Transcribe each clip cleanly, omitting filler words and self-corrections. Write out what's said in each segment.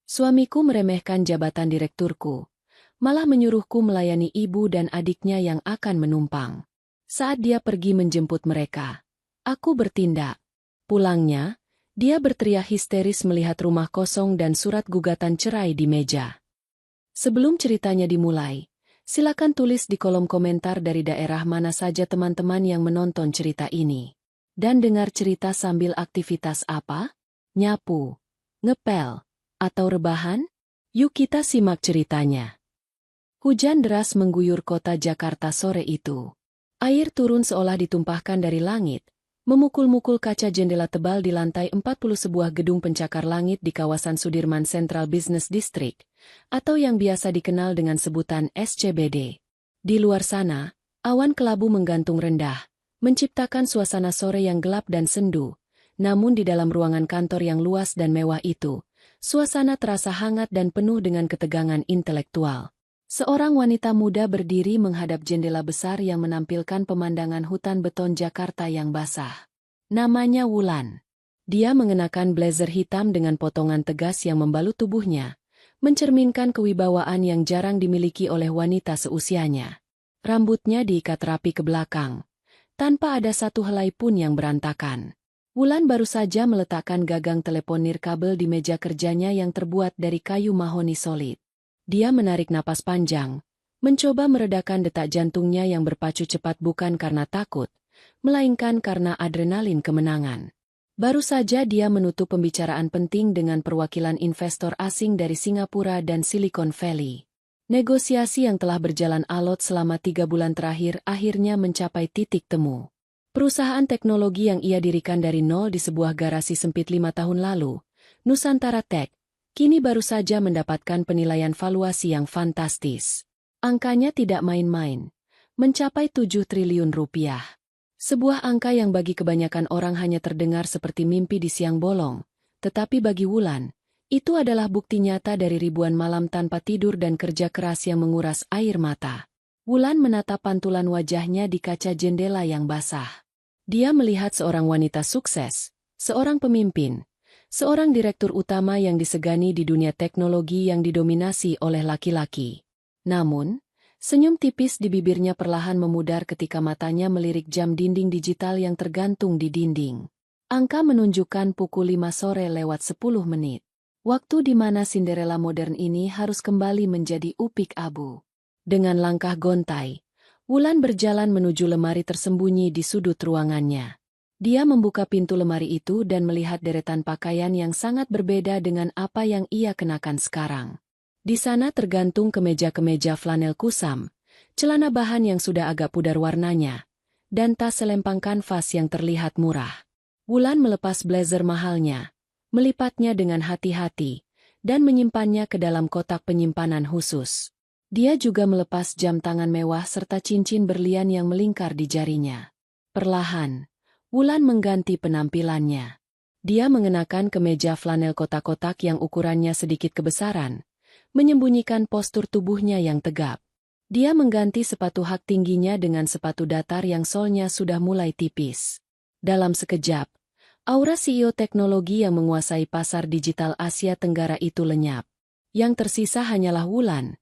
Suamiku meremehkan jabatan direkturku, malah menyuruhku melayani ibu dan adiknya yang akan menumpang. Saat dia pergi menjemput mereka, aku bertindak. Pulangnya, dia berteriak histeris melihat rumah kosong dan surat gugatan cerai di meja. Sebelum ceritanya dimulai, silakan tulis di kolom komentar dari daerah mana saja teman-teman yang menonton cerita ini. Dan dengar cerita sambil aktivitas apa? Nyapu, ngepel, atau rebahan? Yuk kita simak ceritanya. Hujan deras mengguyur kota Jakarta sore itu. Air turun seolah ditumpahkan dari langit, memukul-mukul kaca jendela tebal di lantai 40 sebuah gedung pencakar langit di kawasan Sudirman Central Business District, atau yang biasa dikenal dengan sebutan SCBD. Di luar sana, awan kelabu menggantung rendah, menciptakan suasana sore yang gelap dan sendu. Namun di dalam ruangan kantor yang luas dan mewah itu, suasana terasa hangat dan penuh dengan ketegangan intelektual. Seorang wanita muda berdiri menghadap jendela besar yang menampilkan pemandangan hutan beton Jakarta yang basah. Namanya Wulan. Dia mengenakan blazer hitam dengan potongan tegas yang membalut tubuhnya, mencerminkan kewibawaan yang jarang dimiliki oleh wanita seusianya. Rambutnya diikat rapi ke belakang, tanpa ada satu helai pun yang berantakan. Wulan baru saja meletakkan gagang telepon nirkabel di meja kerjanya yang terbuat dari kayu mahoni solid. Dia menarik napas panjang, mencoba meredakan detak jantungnya yang berpacu cepat bukan karena takut, melainkan karena adrenalin kemenangan. Baru saja dia menutup pembicaraan penting dengan perwakilan investor asing dari Singapura dan Silicon Valley. Negosiasi yang telah berjalan alot selama 3 bulan terakhir akhirnya mencapai titik temu. Perusahaan teknologi yang ia dirikan dari nol di sebuah garasi sempit 5 tahun lalu, Nusantara Tech, kini baru saja mendapatkan penilaian valuasi yang fantastis. Angkanya tidak main-main, mencapai 7 triliun rupiah. Sebuah angka yang bagi kebanyakan orang hanya terdengar seperti mimpi di siang bolong, tetapi bagi Wulan, itu adalah bukti nyata dari ribuan malam tanpa tidur dan kerja keras yang menguras air mata. Wulan menatap pantulan wajahnya di kaca jendela yang basah. Dia melihat seorang wanita sukses, seorang pemimpin, seorang direktur utama yang disegani di dunia teknologi yang didominasi oleh laki-laki. Namun, senyum tipis di bibirnya perlahan memudar ketika matanya melirik jam dinding digital yang tergantung di dinding. Angka menunjukkan pukul 5 sore lewat 10 menit. Waktu di mana Cinderella modern ini harus kembali menjadi upik abu. Dengan langkah gontai, Wulan berjalan menuju lemari tersembunyi di sudut ruangannya. Dia membuka pintu lemari itu dan melihat deretan pakaian yang sangat berbeda dengan apa yang ia kenakan sekarang. Di sana tergantung kemeja-kemeja flanel kusam, celana bahan yang sudah agak pudar warnanya, dan tas selempang kanvas yang terlihat murah. Wulan melepas blazer mahalnya, melipatnya dengan hati-hati, dan menyimpannya ke dalam kotak penyimpanan khusus. Dia juga melepas jam tangan mewah serta cincin berlian yang melingkar di jarinya. Perlahan, Wulan mengganti penampilannya. Dia mengenakan kemeja flanel kotak-kotak yang ukurannya sedikit kebesaran, menyembunyikan postur tubuhnya yang tegap. Dia mengganti sepatu hak tingginya dengan sepatu datar yang solnya sudah mulai tipis. Dalam sekejap, aura CEO teknologi yang menguasai pasar digital Asia Tenggara itu lenyap. Yang tersisa hanyalah Wulan,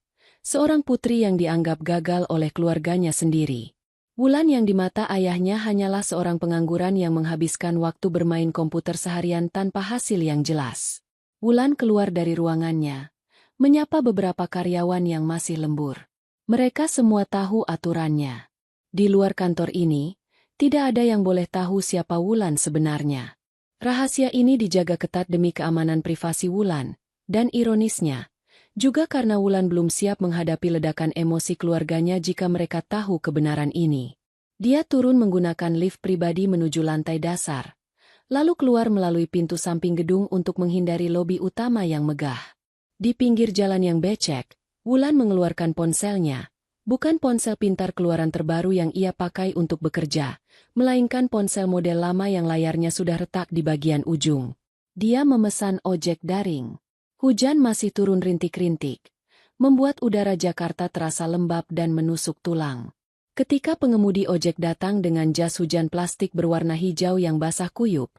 seorang putri yang dianggap gagal oleh keluarganya sendiri. Wulan yang di mata ayahnya hanyalah seorang pengangguran yang menghabiskan waktu bermain komputer seharian tanpa hasil yang jelas. Wulan keluar dari ruangannya, menyapa beberapa karyawan yang masih lembur. Mereka semua tahu aturannya. Di luar kantor ini, tidak ada yang boleh tahu siapa Wulan sebenarnya. Rahasia ini dijaga ketat demi keamanan privasi Wulan, dan ironisnya, juga karena Wulan belum siap menghadapi ledakan emosi keluarganya jika mereka tahu kebenaran ini. Dia turun menggunakan lift pribadi menuju lantai dasar, lalu keluar melalui pintu samping gedung untuk menghindari lobi utama yang megah. Di pinggir jalan yang becek, Wulan mengeluarkan ponselnya, bukan ponsel pintar keluaran terbaru yang ia pakai untuk bekerja, melainkan ponsel model lama yang layarnya sudah retak di bagian ujung. Dia memesan ojek daring. Hujan masih turun rintik-rintik, membuat udara Jakarta terasa lembab dan menusuk tulang. Ketika pengemudi ojek datang dengan jas hujan plastik berwarna hijau yang basah kuyup,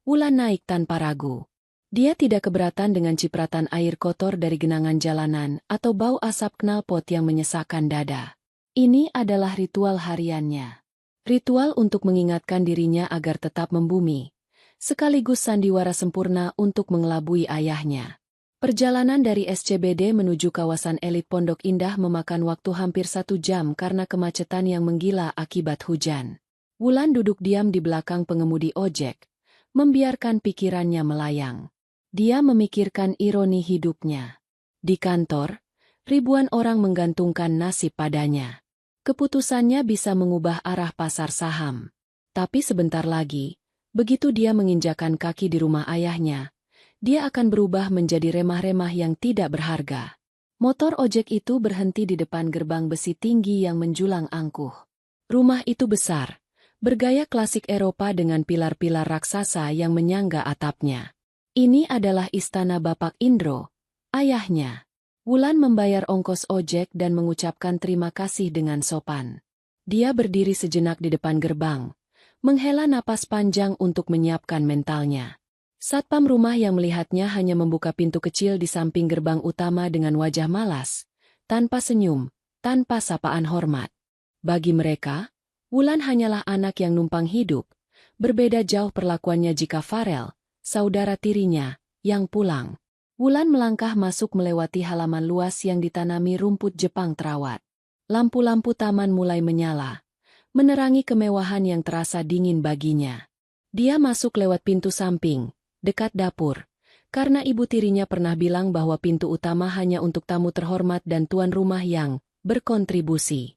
Wulan naik tanpa ragu. Dia tidak keberatan dengan cipratan air kotor dari genangan jalanan atau bau asap knalpot yang menyesakkan dada. Ini adalah ritual hariannya. Ritual untuk mengingatkan dirinya agar tetap membumi, sekaligus sandiwara sempurna untuk mengelabui ayahnya. Perjalanan dari SCBD menuju kawasan elit Pondok Indah memakan waktu hampir 1 jam karena kemacetan yang menggila akibat hujan. Wulan duduk diam di belakang pengemudi ojek, membiarkan pikirannya melayang. Dia memikirkan ironi hidupnya. Di kantor, ribuan orang menggantungkan nasib padanya. Keputusannya bisa mengubah arah pasar saham. Tapi sebentar lagi, begitu dia menginjakan kaki di rumah ayahnya, dia akan berubah menjadi remah-remah yang tidak berharga. Motor ojek itu berhenti di depan gerbang besi tinggi yang menjulang angkuh. Rumah itu besar, bergaya klasik Eropa dengan pilar-pilar raksasa yang menyangga atapnya. Ini adalah istana Bapak Indro, ayahnya. Wulan membayar ongkos ojek dan mengucapkan terima kasih dengan sopan. Dia berdiri sejenak di depan gerbang, menghela napas panjang untuk menyiapkan mentalnya. Satpam rumah yang melihatnya hanya membuka pintu kecil di samping gerbang utama dengan wajah malas, tanpa senyum, tanpa sapaan hormat. Bagi mereka, Wulan hanyalah anak yang numpang hidup, berbeda jauh perlakuannya jika Farel, saudara tirinya, yang pulang. Wulan melangkah masuk melewati halaman luas yang ditanami rumput Jepang terawat. Lampu-lampu taman mulai menyala, menerangi kemewahan yang terasa dingin baginya. Dia masuk lewat pintu samping, dekat dapur, karena ibu tirinya pernah bilang bahwa pintu utama hanya untuk tamu terhormat dan tuan rumah yang berkontribusi.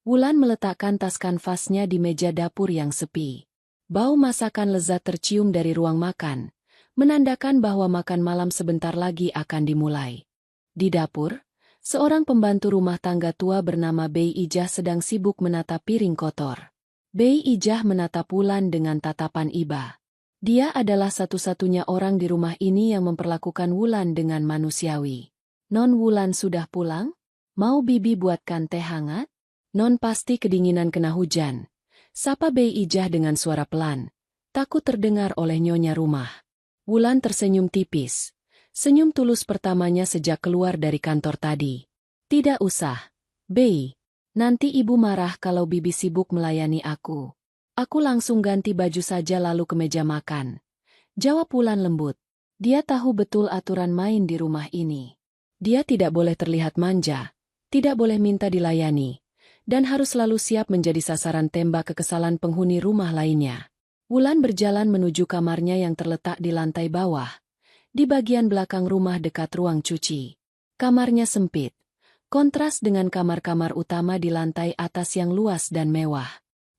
Wulan meletakkan tas kanvasnya di meja dapur yang sepi. Bau masakan lezat tercium dari ruang makan, menandakan bahwa makan malam sebentar lagi akan dimulai. Di dapur, seorang pembantu rumah tangga tua bernama Bei Ijah sedang sibuk menata piring kotor. Bei Ijah menatap Wulan dengan tatapan iba. Dia adalah satu-satunya orang di rumah ini yang memperlakukan Wulan dengan manusiawi. "Non, Wulan sudah pulang? Mau bibi buatkan teh hangat?" "Non, pasti kedinginan kena hujan," sapa Bei Ijah dengan suara pelan, takut terdengar oleh nyonya rumah. Wulan tersenyum tipis, senyum tulus pertamanya sejak keluar dari kantor tadi. "Tidak usah, Bei. Nanti ibu marah kalau bibi sibuk melayani aku. Aku langsung ganti baju saja lalu ke meja makan," jawab Wulan lembut. Dia tahu betul aturan main di rumah ini. Dia tidak boleh terlihat manja, tidak boleh minta dilayani, dan harus selalu siap menjadi sasaran tembak kekesalan penghuni rumah lainnya. Wulan berjalan menuju kamarnya yang terletak di lantai bawah, di bagian belakang rumah dekat ruang cuci. Kamarnya sempit, kontras dengan kamar-kamar utama di lantai atas yang luas dan mewah.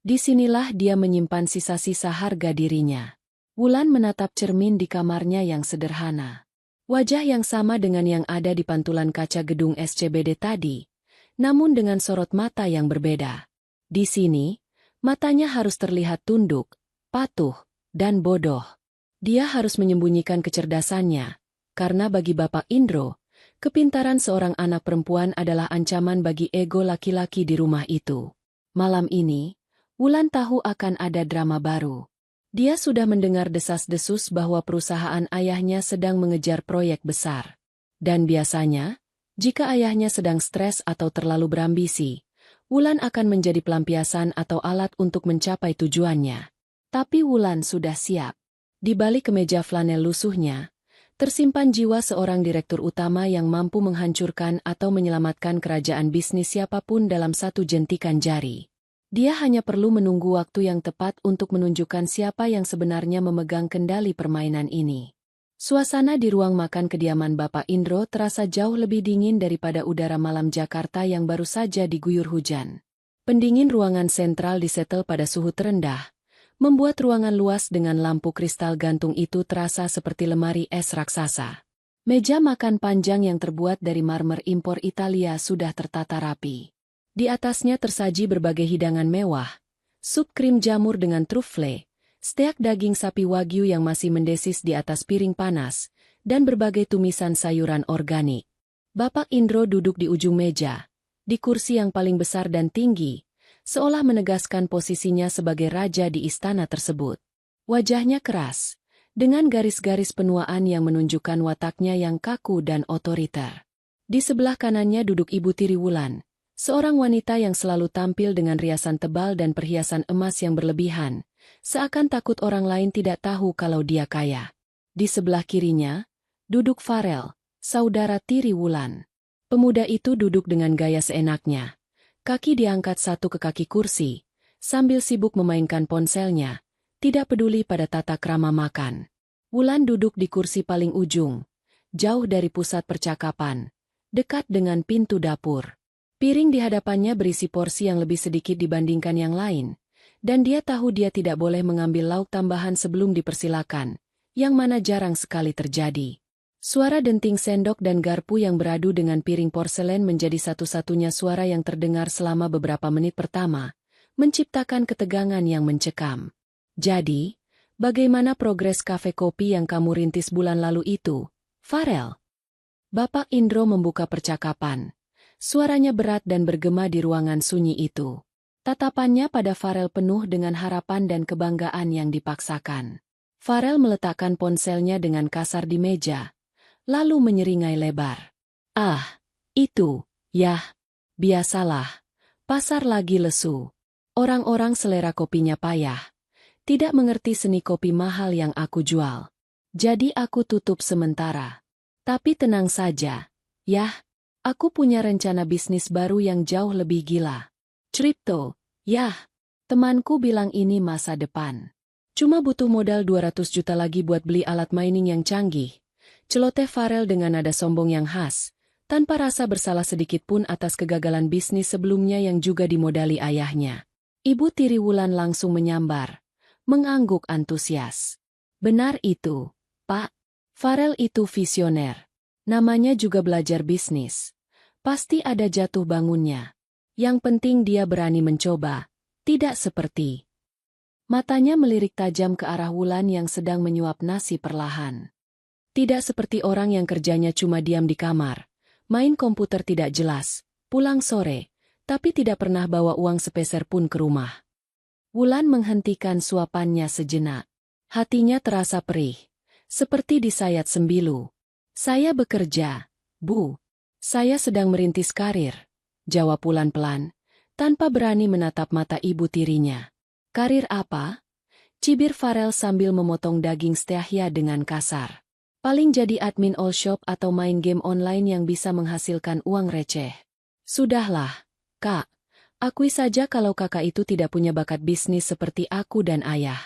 Disinilah dia menyimpan sisa-sisa harga dirinya. Wulan menatap cermin di kamarnya yang sederhana. Wajah yang sama dengan yang ada di pantulan kaca gedung SCBD tadi, namun dengan sorot mata yang berbeda. Di sini, matanya harus terlihat tunduk, patuh, dan bodoh. Dia harus menyembunyikan kecerdasannya, karena bagi Bapak Indro, kepintaran seorang anak perempuan adalah ancaman bagi ego laki-laki di rumah itu. Malam ini, Wulan tahu akan ada drama baru. Dia sudah mendengar desas-desus bahwa perusahaan ayahnya sedang mengejar proyek besar. Dan biasanya, jika ayahnya sedang stres atau terlalu berambisi, Wulan akan menjadi pelampiasan atau alat untuk mencapai tujuannya. Tapi Wulan sudah siap. Di balik kemeja flanel lusuhnya, tersimpan jiwa seorang direktur utama yang mampu menghancurkan atau menyelamatkan kerajaan bisnis siapapun dalam satu jentikan jari. Dia hanya perlu menunggu waktu yang tepat untuk menunjukkan siapa yang sebenarnya memegang kendali permainan ini. Suasana di ruang makan kediaman Bapak Indro terasa jauh lebih dingin daripada udara malam Jakarta yang baru saja diguyur hujan. Pendingin ruangan sentral disetel pada suhu terendah, membuat ruangan luas dengan lampu kristal gantung itu terasa seperti lemari es raksasa. Meja makan panjang yang terbuat dari marmer impor Italia sudah tertata rapi. Di atasnya tersaji berbagai hidangan mewah, sup krim jamur dengan truffle, steak daging sapi wagyu yang masih mendesis di atas piring panas, dan berbagai tumisan sayuran organik. Bapak Indro duduk di ujung meja, di kursi yang paling besar dan tinggi, seolah menegaskan posisinya sebagai raja di istana tersebut. Wajahnya keras, dengan garis-garis penuaan yang menunjukkan wataknya yang kaku dan otoriter. Di sebelah kanannya duduk Ibu Tiri Wulan, seorang wanita yang selalu tampil dengan riasan tebal dan perhiasan emas yang berlebihan, seakan takut orang lain tidak tahu kalau dia kaya. Di sebelah kirinya, duduk Farel, saudara Tiri Wulan. Pemuda itu duduk dengan gaya seenaknya. Kaki diangkat satu ke kaki kursi, sambil sibuk memainkan ponselnya, tidak peduli pada tata krama makan. Wulan duduk di kursi paling ujung, jauh dari pusat percakapan, dekat dengan pintu dapur. Piring di hadapannya berisi porsi yang lebih sedikit dibandingkan yang lain, dan dia tahu dia tidak boleh mengambil lauk tambahan sebelum dipersilakan, yang mana jarang sekali terjadi. Suara denting sendok dan garpu yang beradu dengan piring porselen menjadi satu-satunya suara yang terdengar selama beberapa menit pertama, menciptakan ketegangan yang mencekam. Jadi, bagaimana progres kafe kopi yang kamu rintis bulan lalu itu, Farel? Bapak Indro membuka percakapan. Suaranya berat dan bergema di ruangan sunyi itu. Tatapannya pada Farel penuh dengan harapan dan kebanggaan yang dipaksakan. Farel meletakkan ponselnya dengan kasar di meja, lalu menyeringai lebar. Ah, itu, yah, biasalah. Pasar lagi lesu. Orang-orang selera kopinya payah. Tidak mengerti seni kopi mahal yang aku jual. Jadi aku tutup sementara. Tapi tenang saja, yah, aku punya rencana bisnis baru yang jauh lebih gila. Kripto, yah, temanku bilang ini masa depan. Cuma butuh modal 200 juta lagi buat beli alat mining yang canggih. Celoteh Farel dengan nada sombong yang khas, tanpa rasa bersalah sedikit pun atas kegagalan bisnis sebelumnya yang juga dimodali ayahnya. Ibu Tiri Wulan langsung menyambar, mengangguk antusias. Benar itu, Pak. Farel itu visioner. Namanya juga belajar bisnis. Pasti ada jatuh bangunnya. Yang penting dia berani mencoba, tidak seperti. Matanya melirik tajam ke arah Wulan yang sedang menyuap nasi perlahan. Tidak seperti orang yang kerjanya cuma diam di kamar, main komputer tidak jelas, pulang sore, tapi tidak pernah bawa uang sepeser pun ke rumah. Wulan menghentikan suapannya sejenak. Hatinya terasa perih, seperti disayat sembilu. Saya bekerja, Bu. Saya sedang merintis karir, jawab Wulan pelan, tanpa berani menatap mata ibu tirinya. Karir apa? Cibir Farel sambil memotong daging stehya dengan kasar. Paling jadi admin all shop atau main game online yang bisa menghasilkan uang receh. Sudahlah, Kak. Akui saja kalau kakak itu tidak punya bakat bisnis seperti aku dan ayah.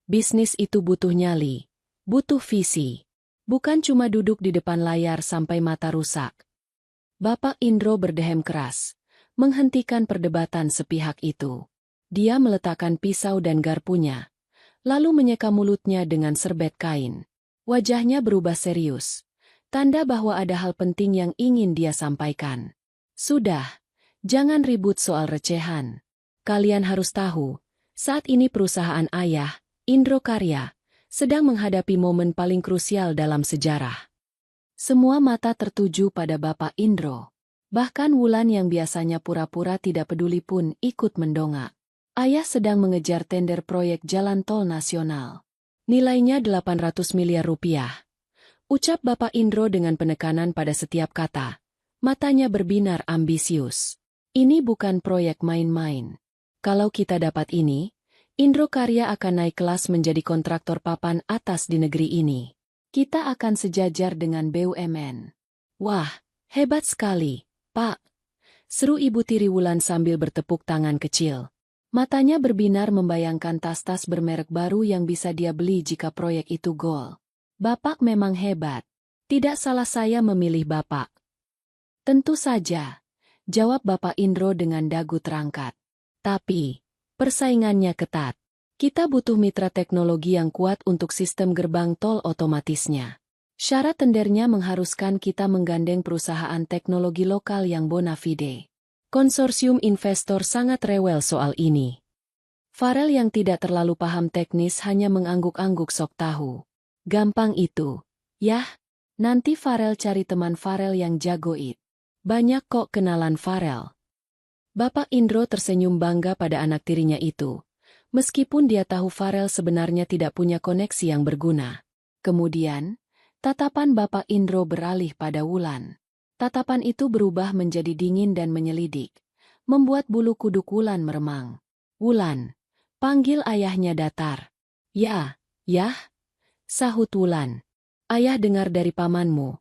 Bisnis itu butuh nyali, butuh visi. Bukan cuma duduk di depan layar sampai mata rusak. Bapak Indro berdehem keras, menghentikan perdebatan sepihak itu. Dia meletakkan pisau dan garpunya, lalu menyeka mulutnya dengan serbet kain. Wajahnya berubah serius, tanda bahwa ada hal penting yang ingin dia sampaikan. Sudah, jangan ribut soal recehan. Kalian harus tahu, saat ini perusahaan ayah, Indro Karya, sedang menghadapi momen paling krusial dalam sejarah. Semua mata tertuju pada Bapak Indro. Bahkan Wulan yang biasanya pura-pura tidak peduli pun ikut mendongak. Ayah sedang mengejar tender proyek jalan tol nasional. Nilainya 800 miliar rupiah. Ucap Bapak Indro dengan penekanan pada setiap kata. Matanya berbinar ambisius. Ini bukan proyek main-main. Kalau kita dapat ini, Indro Karya akan naik kelas menjadi kontraktor papan atas di negeri ini. Kita akan sejajar dengan BUMN. Wah, hebat sekali, Pak. Seru Ibu Tiri Wulan sambil bertepuk tangan kecil. Matanya berbinar membayangkan tas-tas bermerek baru yang bisa dia beli jika proyek itu gol. Bapak memang hebat. Tidak salah saya memilih Bapak. Tentu saja, jawab Bapak Indro dengan dagu terangkat. Tapi, persaingannya ketat. Kita butuh mitra teknologi yang kuat untuk sistem gerbang tol otomatisnya. Syarat tendernya mengharuskan kita menggandeng perusahaan teknologi lokal yang bona fide. Konsorsium investor sangat rewel soal ini. Farel yang tidak terlalu paham teknis hanya mengangguk-angguk sok tahu. Gampang itu. Yah, nanti Farel cari teman Farel yang jago it. Banyak kok kenalan Farel. Bapak Indro tersenyum bangga pada anak tirinya itu. Meskipun dia tahu Farel sebenarnya tidak punya koneksi yang berguna. Kemudian, tatapan Bapak Indro beralih pada Wulan. Tatapan itu berubah menjadi dingin dan menyelidik, membuat bulu kuduk Wulan meremang. "Wulan," panggil ayahnya datar. "Ya, Yah," sahut Wulan. "Ayah dengar dari pamanmu.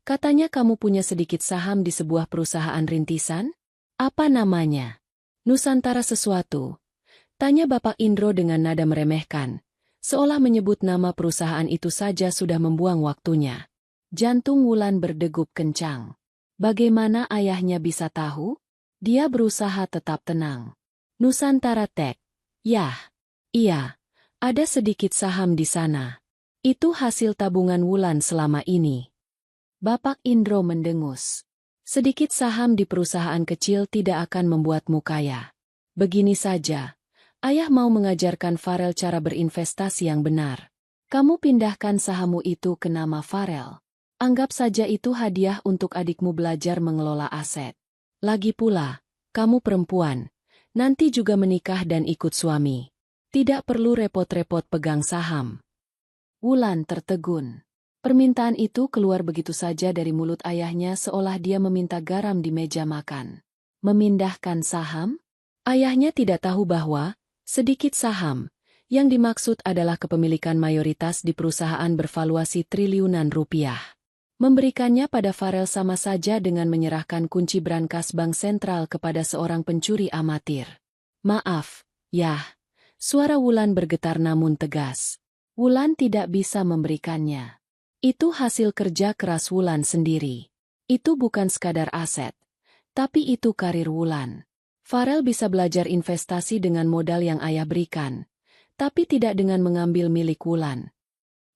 Katanya kamu punya sedikit saham di sebuah perusahaan rintisan? Apa namanya?" "Nusantara sesuatu," tanya Bapak Indro dengan nada meremehkan, seolah menyebut nama perusahaan itu saja sudah membuang waktunya. Jantung Wulan berdegup kencang. Bagaimana ayahnya bisa tahu? Dia berusaha tetap tenang. "Nusantara Tech. Yah, iya, ada sedikit saham di sana. Itu hasil tabungan Wulan selama ini." Bapak Indro mendengus. Sedikit saham di perusahaan kecil tidak akan membuatmu kaya. Begini saja, ayah mau mengajarkan Farel cara berinvestasi yang benar. Kamu pindahkan sahammu itu ke nama Farel. Anggap saja itu hadiah untuk adikmu belajar mengelola aset. Lagi pula, kamu perempuan, nanti juga menikah dan ikut suami. Tidak perlu repot-repot pegang saham. Wulan tertegun. Permintaan itu keluar begitu saja dari mulut ayahnya seolah dia meminta garam di meja makan. Memindahkan saham? Ayahnya tidak tahu bahwa sedikit saham yang dimaksud adalah kepemilikan mayoritas di perusahaan bervaluasi triliunan rupiah. Memberikannya pada Farel sama saja dengan menyerahkan kunci brankas bank sentral kepada seorang pencuri amatir. "Maaf, Yah." Suara Wulan bergetar namun tegas. Wulan tidak bisa memberikannya. Itu hasil kerja keras Wulan sendiri. Itu bukan sekadar aset, tapi itu karir Wulan. Farel bisa belajar investasi dengan modal yang ayah berikan, tapi tidak dengan mengambil milik Wulan.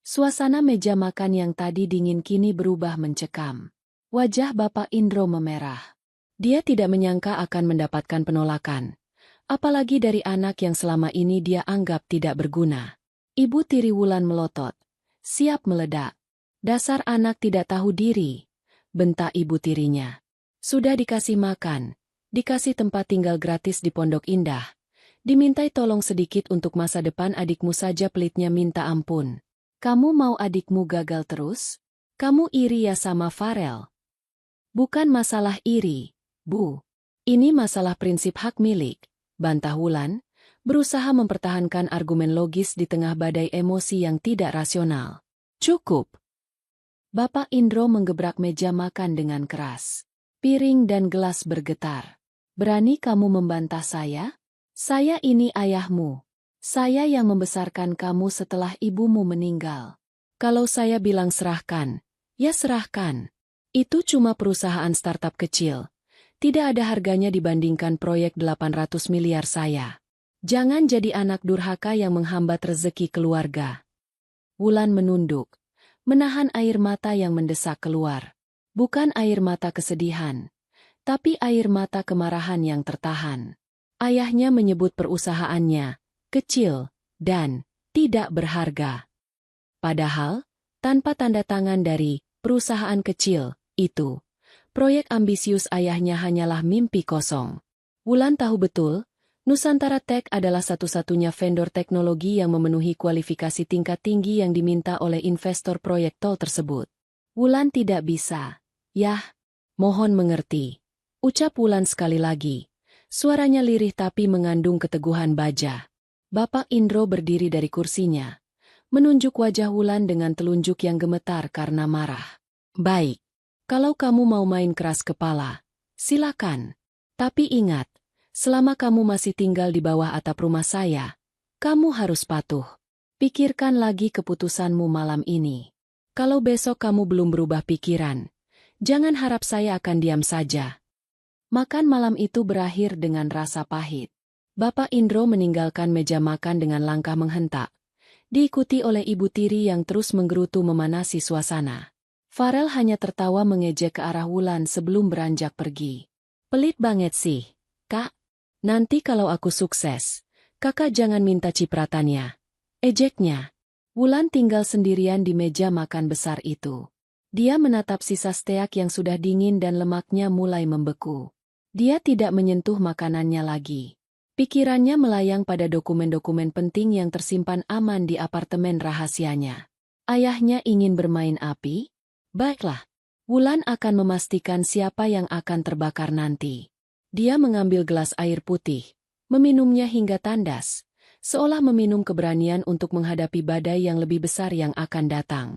Suasana meja makan yang tadi dingin kini berubah mencekam. Wajah Bapak Indro memerah. Dia tidak menyangka akan mendapatkan penolakan, apalagi dari anak yang selama ini dia anggap tidak berguna. Ibu tiri Wulan melotot, siap meledak. "Dasar anak tidak tahu diri," bentak ibu tirinya. "Sudah dikasih makan, dikasih tempat tinggal gratis di Pondok Indah, dimintai tolong sedikit untuk masa depan adikmu saja pelitnya minta ampun. Kamu mau adikmu gagal terus? Kamu iri ya sama Farel?" "Bukan masalah iri, Bu. Ini masalah prinsip hak milik," bantah Wulan, berusaha mempertahankan argumen logis di tengah badai emosi yang tidak rasional. "Cukup." Bapak Indro menggebrak meja makan dengan keras. Piring dan gelas bergetar. "Berani kamu membantah saya? Saya ini ayahmu. Saya yang membesarkan kamu setelah ibumu meninggal. Kalau saya bilang serahkan, ya serahkan. Itu cuma perusahaan startup kecil. Tidak ada harganya dibandingkan proyek 800 miliar saya. Jangan jadi anak durhaka yang menghambat rezeki keluarga." Wulan menunduk, menahan air mata yang mendesak keluar. Bukan air mata kesedihan, tapi air mata kemarahan yang tertahan. Ayahnya menyebut perusahaannya kecil dan tidak berharga. Padahal, tanpa tanda tangan dari perusahaan kecil itu, proyek ambisius ayahnya hanyalah mimpi kosong. Wulan tahu betul, Nusantara Tech adalah satu-satunya vendor teknologi yang memenuhi kualifikasi tingkat tinggi yang diminta oleh investor proyek tol tersebut. Wulan tidak bisa. "Yah, mohon mengerti," ucap Wulan sekali lagi. Suaranya lirih tapi mengandung keteguhan baja. Bapak Indro berdiri dari kursinya, menunjuk wajah Wulan dengan telunjuk yang gemetar karena marah. "Baik, kalau kamu mau main keras kepala, silakan. Tapi ingat, selama kamu masih tinggal di bawah atap rumah saya, kamu harus patuh. Pikirkan lagi keputusanmu malam ini. Kalau besok kamu belum berubah pikiran, jangan harap saya akan diam saja." Makan malam itu berakhir dengan rasa pahit. Bapak Indro meninggalkan meja makan dengan langkah menghentak, diikuti oleh ibu tiri yang terus menggerutu memanasi suasana. Farel hanya tertawa mengejek ke arah Wulan sebelum beranjak pergi. "Pelit banget sih, Kak. Nanti kalau aku sukses, Kakak jangan minta cipratannya," ejeknya. Wulan tinggal sendirian di meja makan besar itu. Dia menatap sisa steak yang sudah dingin dan lemaknya mulai membeku. Dia tidak menyentuh makanannya lagi. Pikirannya melayang pada dokumen-dokumen penting yang tersimpan aman di apartemen rahasianya. Ayahnya ingin bermain api? Baiklah. Wulan akan memastikan siapa yang akan terbakar nanti. Dia mengambil gelas air putih, meminumnya hingga tandas, seolah meminum keberanian untuk menghadapi badai yang lebih besar yang akan datang.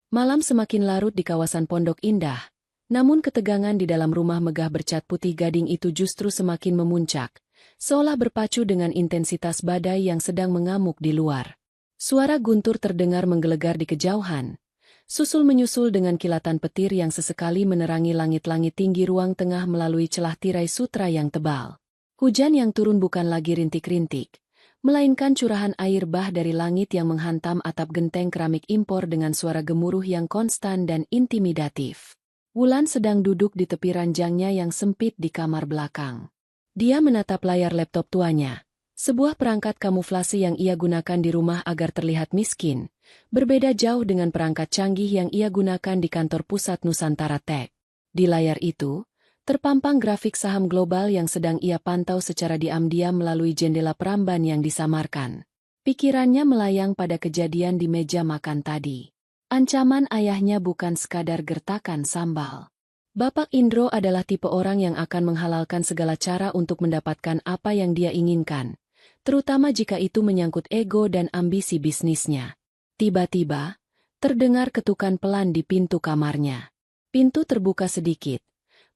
Malam semakin larut di kawasan Pondok Indah, namun ketegangan di dalam rumah megah bercat putih gading itu justru semakin memuncak, seolah berpacu dengan intensitas badai yang sedang mengamuk di luar. Suara guntur terdengar menggelegar di kejauhan, susul menyusul dengan kilatan petir yang sesekali menerangi langit-langit tinggi ruang tengah melalui celah tirai sutra yang tebal. Hujan yang turun bukan lagi rintik-rintik, melainkan curahan air bah dari langit yang menghantam atap genteng keramik impor dengan suara gemuruh yang konstan dan intimidatif. Wulan sedang duduk di tepi ranjangnya yang sempit di kamar belakang. Dia menatap layar laptop tuanya, sebuah perangkat kamuflase yang ia gunakan di rumah agar terlihat miskin, berbeda jauh dengan perangkat canggih yang ia gunakan di kantor pusat Nusantara Tech. Di layar itu, terpampang grafik saham global yang sedang ia pantau secara diam-diam melalui jendela peramban yang disamarkan. Pikirannya melayang pada kejadian di meja makan tadi. Ancaman ayahnya bukan sekadar gertakan sambal. Bapak Indro adalah tipe orang yang akan menghalalkan segala cara untuk mendapatkan apa yang dia inginkan, terutama jika itu menyangkut ego dan ambisi bisnisnya. Tiba-tiba, terdengar ketukan pelan di pintu kamarnya. Pintu terbuka sedikit,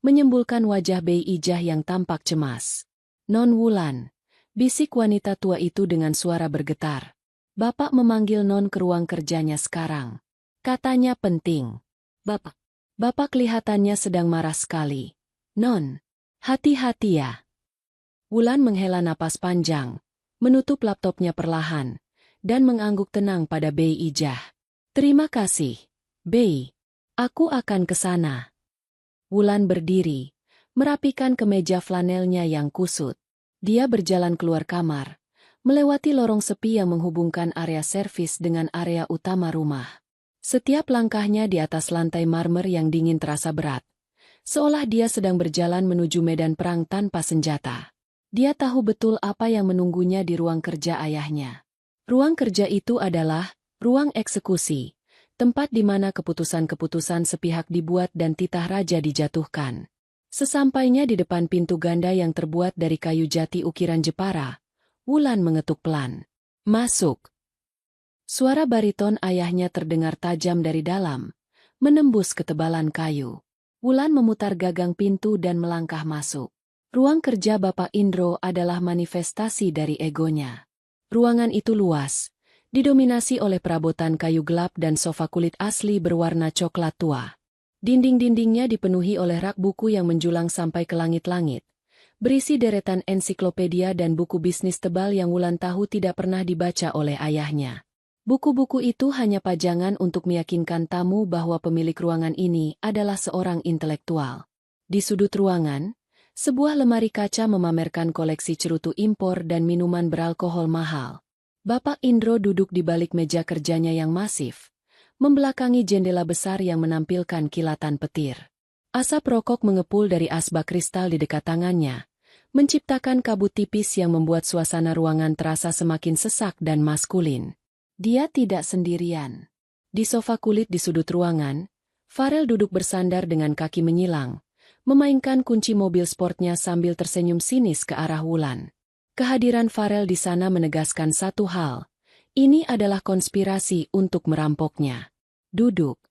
menyembulkan wajah Bei Ijah yang tampak cemas. "Non Wulan," bisik wanita tua itu dengan suara bergetar. "Bapak memanggil Non ke ruang kerjanya sekarang. Katanya penting." Bapak kelihatannya sedang marah sekali. "Non, hati-hati ya." Wulan menghela napas panjang, menutup laptopnya perlahan, dan mengangguk tenang pada Bei Ijah. "Terima kasih, Bei. Aku akan ke sana." Wulan berdiri, merapikan kemeja flanelnya yang kusut. Dia berjalan keluar kamar, melewati lorong sepi yang menghubungkan area servis dengan area utama rumah. Setiap langkahnya di atas lantai marmer yang dingin terasa berat, seolah dia sedang berjalan menuju medan perang tanpa senjata. Dia tahu betul apa yang menunggunya di ruang kerja ayahnya. Ruang kerja itu adalah ruang eksekusi, tempat di mana keputusan-keputusan sepihak dibuat dan titah raja dijatuhkan. Sesampainya di depan pintu ganda yang terbuat dari kayu jati ukiran Jepara, Wulan mengetuk pelan. "Masuk." Suara bariton ayahnya terdengar tajam dari dalam, menembus ketebalan kayu. Wulan memutar gagang pintu dan melangkah masuk. Ruang kerja Bapak Indro adalah manifestasi dari egonya. Ruangan itu luas, didominasi oleh perabotan kayu gelap dan sofa kulit asli berwarna coklat tua. Dinding-dindingnya dipenuhi oleh rak buku yang menjulang sampai ke langit-langit, berisi deretan ensiklopedia dan buku bisnis tebal yang Wulan tahu tidak pernah dibaca oleh ayahnya. Buku-buku itu hanya pajangan untuk meyakinkan tamu bahwa pemilik ruangan ini adalah seorang intelektual. Di sudut ruangan, sebuah lemari kaca memamerkan koleksi cerutu impor dan minuman beralkohol mahal. Bapak Indro duduk di balik meja kerjanya yang masif, membelakangi jendela besar yang menampilkan kilatan petir. Asap rokok mengepul dari asbak kristal di dekat tangannya, menciptakan kabut tipis yang membuat suasana ruangan terasa semakin sesak dan maskulin. Dia tidak sendirian. Di sofa kulit di sudut ruangan, Farel duduk bersandar dengan kaki menyilang, memainkan kunci mobil sportnya sambil tersenyum sinis ke arah Wulan. Kehadiran Farel di sana menegaskan satu hal. Ini adalah konspirasi untuk merampoknya. "Duduk,"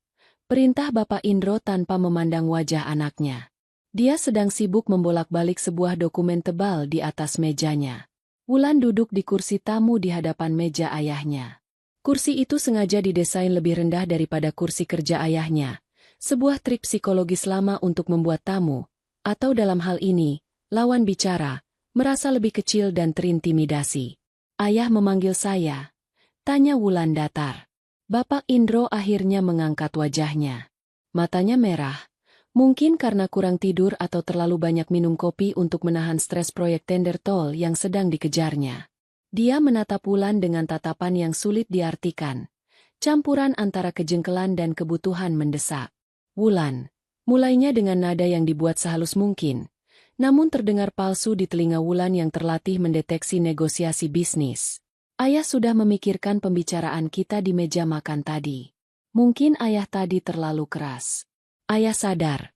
perintah Bapak Indro tanpa memandang wajah anaknya. Dia sedang sibuk membolak-balik sebuah dokumen tebal di atas mejanya. Wulan duduk di kursi tamu di hadapan meja ayahnya. Kursi itu sengaja didesain lebih rendah daripada kursi kerja ayahnya, sebuah trik psikologis lama untuk membuat tamu, atau dalam hal ini, lawan bicara, merasa lebih kecil dan terintimidasi. "Ayah memanggil saya?" tanya Wulan datar. Bapak Indro akhirnya mengangkat wajahnya. Matanya merah, mungkin karena kurang tidur atau terlalu banyak minum kopi untuk menahan stres proyek tender tol yang sedang dikejarnya. Dia menatap Wulan dengan tatapan yang sulit diartikan, campuran antara kejengkelan dan kebutuhan mendesak. "Wulan," mulainya dengan nada yang dibuat sehalus mungkin, namun terdengar palsu di telinga Wulan yang terlatih mendeteksi negosiasi bisnis. "Ayah sudah memikirkan pembicaraan kita di meja makan tadi. Mungkin ayah tadi terlalu keras. Ayah sadar,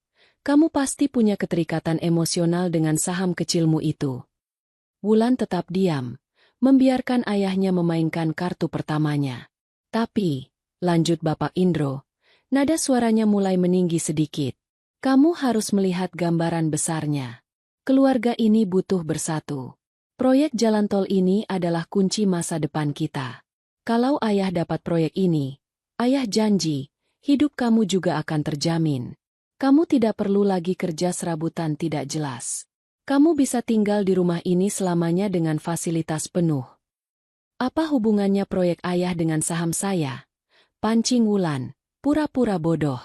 kamu pasti punya keterikatan emosional dengan saham kecilmu itu. Wulan tetap diam, membiarkan ayahnya memainkan kartu pertamanya. Tapi, lanjut Bapak Indro, nada suaranya mulai meninggi sedikit. Kamu harus melihat gambaran besarnya. Keluarga ini butuh bersatu. Proyek jalan tol ini adalah kunci masa depan kita. Kalau ayah dapat proyek ini, ayah janji, hidup kamu juga akan terjamin. Kamu tidak perlu lagi kerja serabutan tidak jelas. Kamu bisa tinggal di rumah ini selamanya dengan fasilitas penuh. Apa hubungannya proyek ayah dengan saham saya? Pancing Wulan, pura-pura bodoh.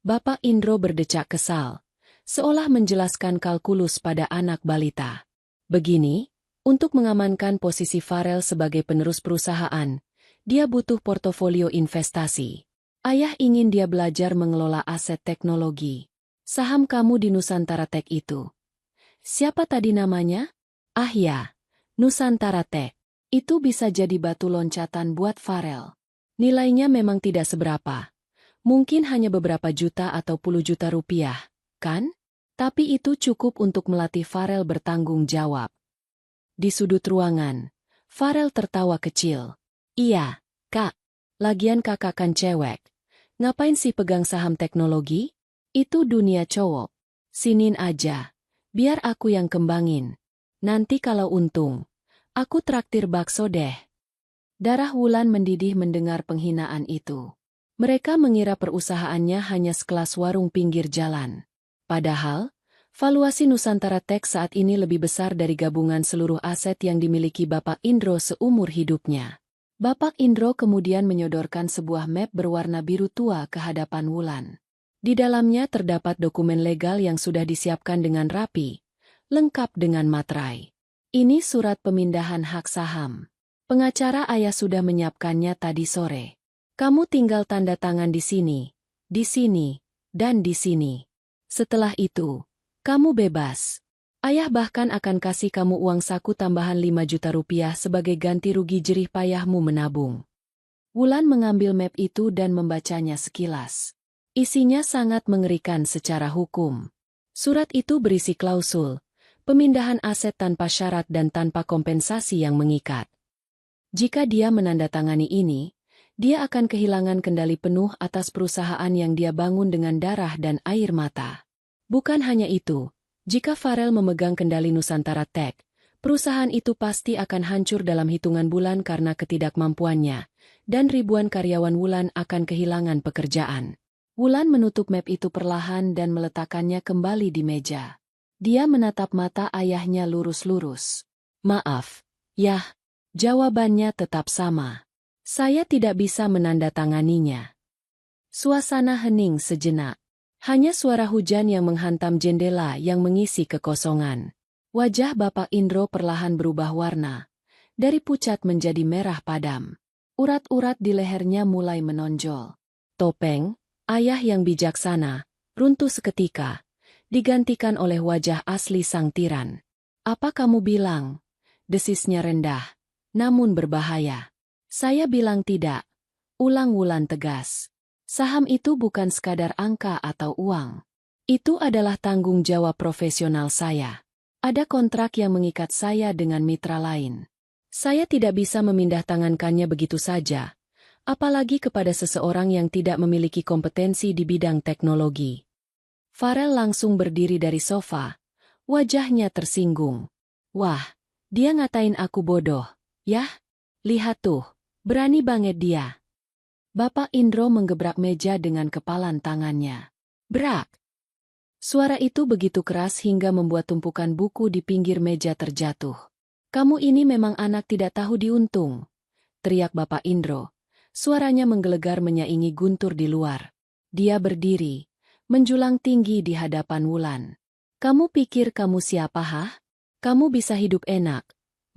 Bapak Indro berdecak kesal, seolah menjelaskan kalkulus pada anak balita. Begini, untuk mengamankan posisi Farel sebagai penerus perusahaan, dia butuh portofolio investasi. Ayah ingin dia belajar mengelola aset teknologi. Saham kamu di Nusantara Tech itu. Siapa tadi namanya? Ah ya, Nusantara Tech. Itu bisa jadi batu loncatan buat Farel. Nilainya memang tidak seberapa. Mungkin hanya beberapa juta atau puluh juta rupiah, kan? Tapi itu cukup untuk melatih Farel bertanggung jawab. Di sudut ruangan, Farel tertawa kecil. Iya, Kak. Lagian kakak kan cewek. Ngapain sih pegang saham teknologi? Itu dunia cowok. Sinin aja. Biar aku yang kembangin. Nanti kalau untung, aku traktir bakso deh. Darah Wulan mendidih mendengar penghinaan itu. Mereka mengira perusahaannya hanya sekelas warung pinggir jalan. Padahal, valuasi Nusantara Tech saat ini lebih besar dari gabungan seluruh aset yang dimiliki Bapak Indro seumur hidupnya. Bapak Indro kemudian menyodorkan sebuah map berwarna biru tua ke hadapan Wulan. Di dalamnya terdapat dokumen legal yang sudah disiapkan dengan rapi, lengkap dengan materai. Ini surat pemindahan hak saham. Pengacara ayah sudah menyiapkannya tadi sore. Kamu tinggal tanda tangan di sini, dan di sini. Setelah itu, kamu bebas. Ayah bahkan akan kasih kamu uang saku tambahan 5 juta rupiah sebagai ganti rugi jerih payahmu menabung. Wulan mengambil map itu dan membacanya sekilas. Isinya sangat mengerikan secara hukum. Surat itu berisi klausul, pemindahan aset tanpa syarat dan tanpa kompensasi yang mengikat. Jika dia menandatangani ini, dia akan kehilangan kendali penuh atas perusahaan yang dia bangun dengan darah dan air mata. Bukan hanya itu, jika Farel memegang kendali Nusantara Tech, perusahaan itu pasti akan hancur dalam hitungan bulan karena ketidakmampuannya, dan ribuan karyawan Wulan akan kehilangan pekerjaan. Wulan menutup map itu perlahan dan meletakkannya kembali di meja. Dia menatap mata ayahnya lurus-lurus. Maaf, Yah, jawabannya tetap sama. Saya tidak bisa menandatanganinya. Suasana hening sejenak. Hanya suara hujan yang menghantam jendela yang mengisi kekosongan. Wajah Bapak Indro perlahan berubah warna. Dari pucat menjadi merah padam. Urat-urat di lehernya mulai menonjol. Topeng, ayah yang bijaksana, runtuh seketika, digantikan oleh wajah asli sang tiran. Apa kamu bilang? Desisnya rendah, namun berbahaya. Saya bilang tidak. Ulang Wulan tegas. Saham itu bukan sekadar angka atau uang. Itu adalah tanggung jawab profesional saya. Ada kontrak yang mengikat saya dengan mitra lain. Saya tidak bisa memindah tangankannya begitu saja. Apalagi kepada seseorang yang tidak memiliki kompetensi di bidang teknologi. Farel langsung berdiri dari sofa. Wajahnya tersinggung. Wah, dia ngatain aku bodoh. Yah, lihat tuh, berani banget dia. Bapak Indro menggebrak meja dengan kepalan tangannya. Brak! Suara itu begitu keras hingga membuat tumpukan buku di pinggir meja terjatuh. Kamu ini memang anak tidak tahu diuntung, teriak Bapak Indro. Suaranya menggelegar menyaingi guntur di luar. Dia berdiri, menjulang tinggi di hadapan Wulan. Kamu pikir kamu siapa, hah? Kamu bisa hidup enak,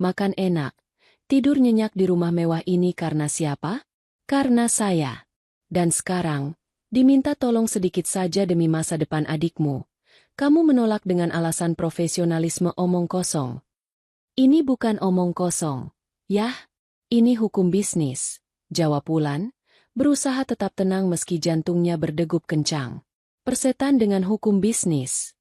makan enak, tidur nyenyak di rumah mewah ini karena siapa? Karena saya. Dan sekarang, diminta tolong sedikit saja demi masa depan adikmu. Kamu menolak dengan alasan profesionalisme omong kosong. Ini bukan omong kosong. Yah, ini hukum bisnis. Jawab Wulan, berusaha tetap tenang meski jantungnya berdegup kencang. Persetan dengan hukum bisnis,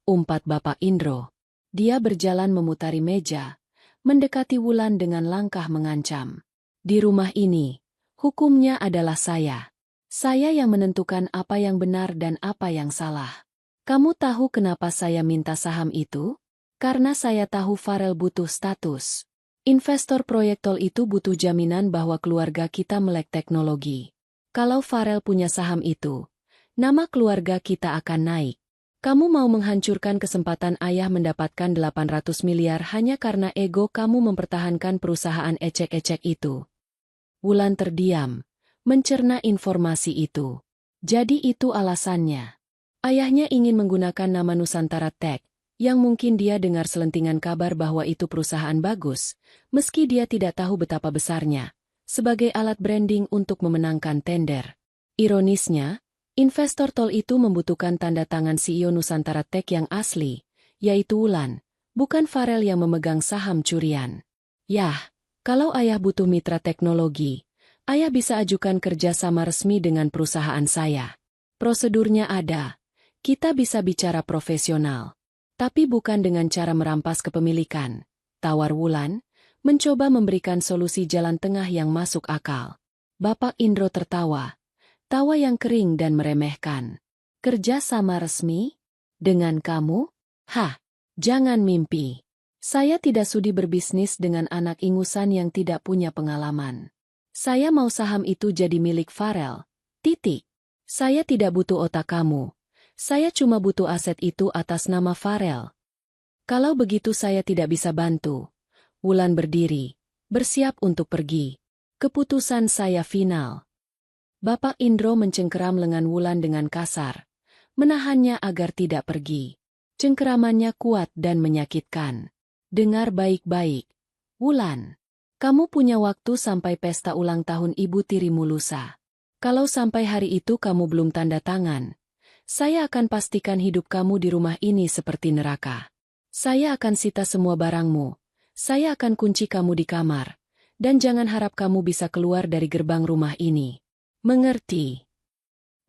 umpat Bapak Indro. Dia berjalan memutari meja, mendekati Wulan dengan langkah mengancam. Di rumah ini, hukumnya adalah saya. Saya yang menentukan apa yang benar dan apa yang salah. Kamu tahu kenapa saya minta saham itu? Karena saya tahu Farel butuh status. Investor proyek tol itu butuh jaminan bahwa keluarga kita melek teknologi. Kalau Farel punya saham itu, nama keluarga kita akan naik. Kamu mau menghancurkan kesempatan ayah mendapatkan 800 miliar hanya karena ego kamu mempertahankan perusahaan ecek-ecek itu. Wulan terdiam, mencerna informasi itu. Jadi itu alasannya. Ayahnya ingin menggunakan nama Nusantara Tech, yang mungkin dia dengar selentingan kabar bahwa itu perusahaan bagus, meski dia tidak tahu betapa besarnya, sebagai alat branding untuk memenangkan tender. Ironisnya, investor tol itu membutuhkan tanda tangan CEO Nusantara Tech yang asli, yaitu Wulan, bukan Farel yang memegang saham curian. Yah, kalau ayah butuh mitra teknologi, ayah bisa ajukan kerjasama resmi dengan perusahaan saya. Prosedurnya ada, kita bisa bicara profesional. Tapi bukan dengan cara merampas kepemilikan, tawar Wulan, mencoba memberikan solusi jalan tengah yang masuk akal. Bapak Indro tertawa, tawa yang kering dan meremehkan. Kerja sama resmi? Dengan kamu? Hah, jangan mimpi. Saya tidak sudi berbisnis dengan anak ingusan yang tidak punya pengalaman. Saya mau saham itu jadi milik Farel. Titik. Saya tidak butuh otak kamu. Saya cuma butuh aset itu atas nama Farel. Kalau begitu saya tidak bisa bantu. Wulan berdiri, bersiap untuk pergi. Keputusan saya final. Bapak Indro mencengkeram lengan Wulan dengan kasar, menahannya agar tidak pergi. Cengkeramannya kuat dan menyakitkan. Dengar baik-baik. Wulan, kamu punya waktu sampai pesta ulang tahun ibu tirimu lusa. Kalau sampai hari itu kamu belum tanda tangan, saya akan pastikan hidup kamu di rumah ini seperti neraka. Saya akan sita semua barangmu. Saya akan kunci kamu di kamar. Dan jangan harap kamu bisa keluar dari gerbang rumah ini. Mengerti?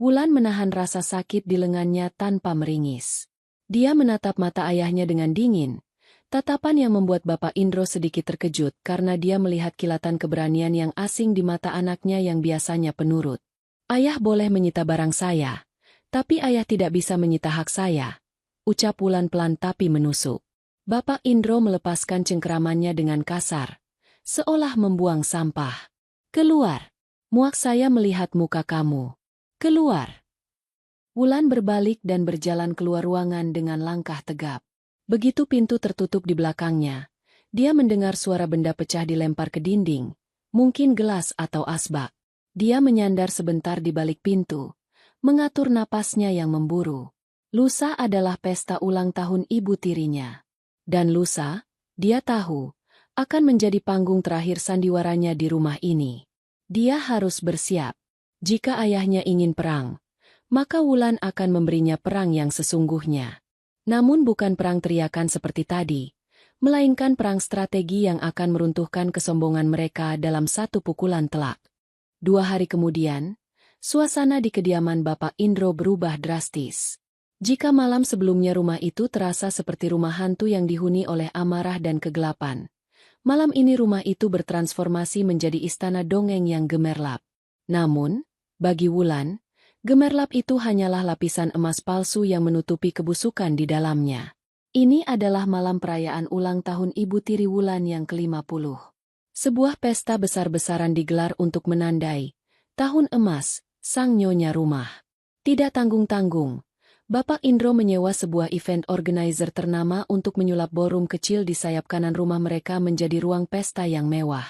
Wulan menahan rasa sakit di lengannya tanpa meringis. Dia menatap mata ayahnya dengan dingin. Tatapan yang membuat Bapak Indro sedikit terkejut karena dia melihat kilatan keberanian yang asing di mata anaknya yang biasanya penurut. Ayah boleh menyita barang saya. Tapi ayah tidak bisa menyita hak saya, ucap Wulan pelan tapi menusuk. Bapak Indro melepaskan cengkeramannya dengan kasar, seolah membuang sampah. Keluar, muak saya melihat muka kamu. Keluar. Wulan berbalik dan berjalan keluar ruangan dengan langkah tegap. Begitu pintu tertutup di belakangnya, dia mendengar suara benda pecah dilempar ke dinding, mungkin gelas atau asbak. Dia menyandar sebentar di balik pintu, mengatur napasnya yang memburu. Lusa adalah pesta ulang tahun ibu tirinya. Dan lusa, dia tahu, akan menjadi panggung terakhir sandiwaranya di rumah ini. Dia harus bersiap. Jika ayahnya ingin perang, maka Wulan akan memberinya perang yang sesungguhnya. Namun bukan perang teriakan seperti tadi, melainkan perang strategi yang akan meruntuhkan kesombongan mereka dalam satu pukulan telak. 2 hari kemudian, suasana di kediaman Bapak Indro berubah drastis. Jika malam sebelumnya rumah itu terasa seperti rumah hantu yang dihuni oleh amarah dan kegelapan, malam ini rumah itu bertransformasi menjadi istana dongeng yang gemerlap. Namun, bagi Wulan, gemerlap itu hanyalah lapisan emas palsu yang menutupi kebusukan di dalamnya. Ini adalah malam perayaan ulang tahun ibu tiri Wulan yang ke-50. Sebuah pesta besar-besaran digelar untuk menandai tahun emas sang nyonya rumah. Tidak tanggung-tanggung, Bapak Indro menyewa sebuah event organizer ternama untuk menyulap ballroom kecil di sayap kanan rumah mereka menjadi ruang pesta yang mewah.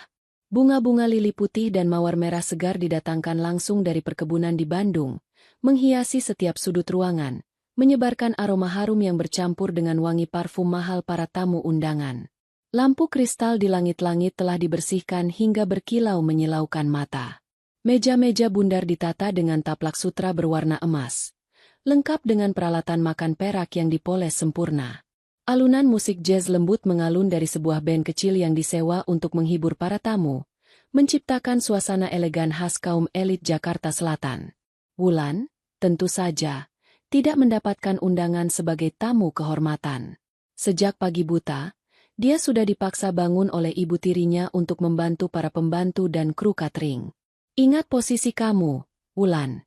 Bunga-bunga lili putih dan mawar merah segar didatangkan langsung dari perkebunan di Bandung, menghiasi setiap sudut ruangan, menyebarkan aroma harum yang bercampur dengan wangi parfum mahal para tamu undangan. Lampu kristal di langit-langit telah dibersihkan hingga berkilau menyilaukan mata. Meja-meja bundar ditata dengan taplak sutra berwarna emas, lengkap dengan peralatan makan perak yang dipoles sempurna. Alunan musik jazz lembut mengalun dari sebuah band kecil yang disewa untuk menghibur para tamu, menciptakan suasana elegan khas kaum elit Jakarta Selatan. Wulan, tentu saja, tidak mendapatkan undangan sebagai tamu kehormatan. Sejak pagi buta, dia sudah dipaksa bangun oleh ibu tirinya untuk membantu para pembantu dan kru catering. "Ingat posisi kamu, Wulan,"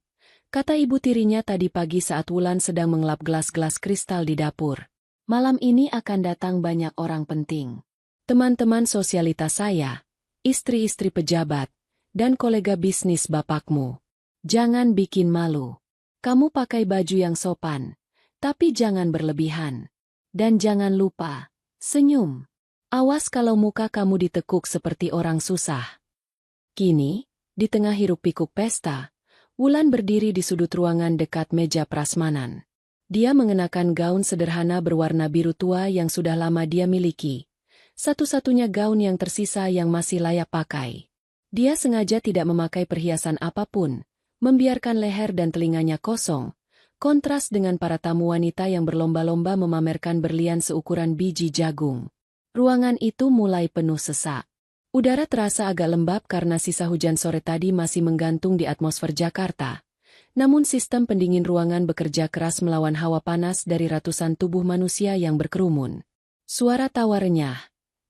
kata ibu tirinya tadi pagi saat Wulan sedang mengelap gelas-gelas kristal di dapur. "Malam ini akan datang banyak orang penting. Teman-teman sosialitas saya, istri-istri pejabat, dan kolega bisnis bapakmu. Jangan bikin malu. Kamu pakai baju yang sopan, tapi jangan berlebihan. Dan jangan lupa, senyum. Awas kalau muka kamu ditekuk seperti orang susah." Kini, di tengah hiruk-pikuk pesta, Wulan berdiri di sudut ruangan dekat meja prasmanan. Dia mengenakan gaun sederhana berwarna biru tua yang sudah lama dia miliki. Satu-satunya gaun yang tersisa yang masih layak pakai. Dia sengaja tidak memakai perhiasan apapun, membiarkan leher dan telinganya kosong, kontras dengan para tamu wanita yang berlomba-lomba memamerkan berlian seukuran biji jagung. Ruangan itu mulai penuh sesak. Udara terasa agak lembab karena sisa hujan sore tadi masih menggantung di atmosfer Jakarta. Namun sistem pendingin ruangan bekerja keras melawan hawa panas dari ratusan tubuh manusia yang berkerumun. Suara tawa renyah,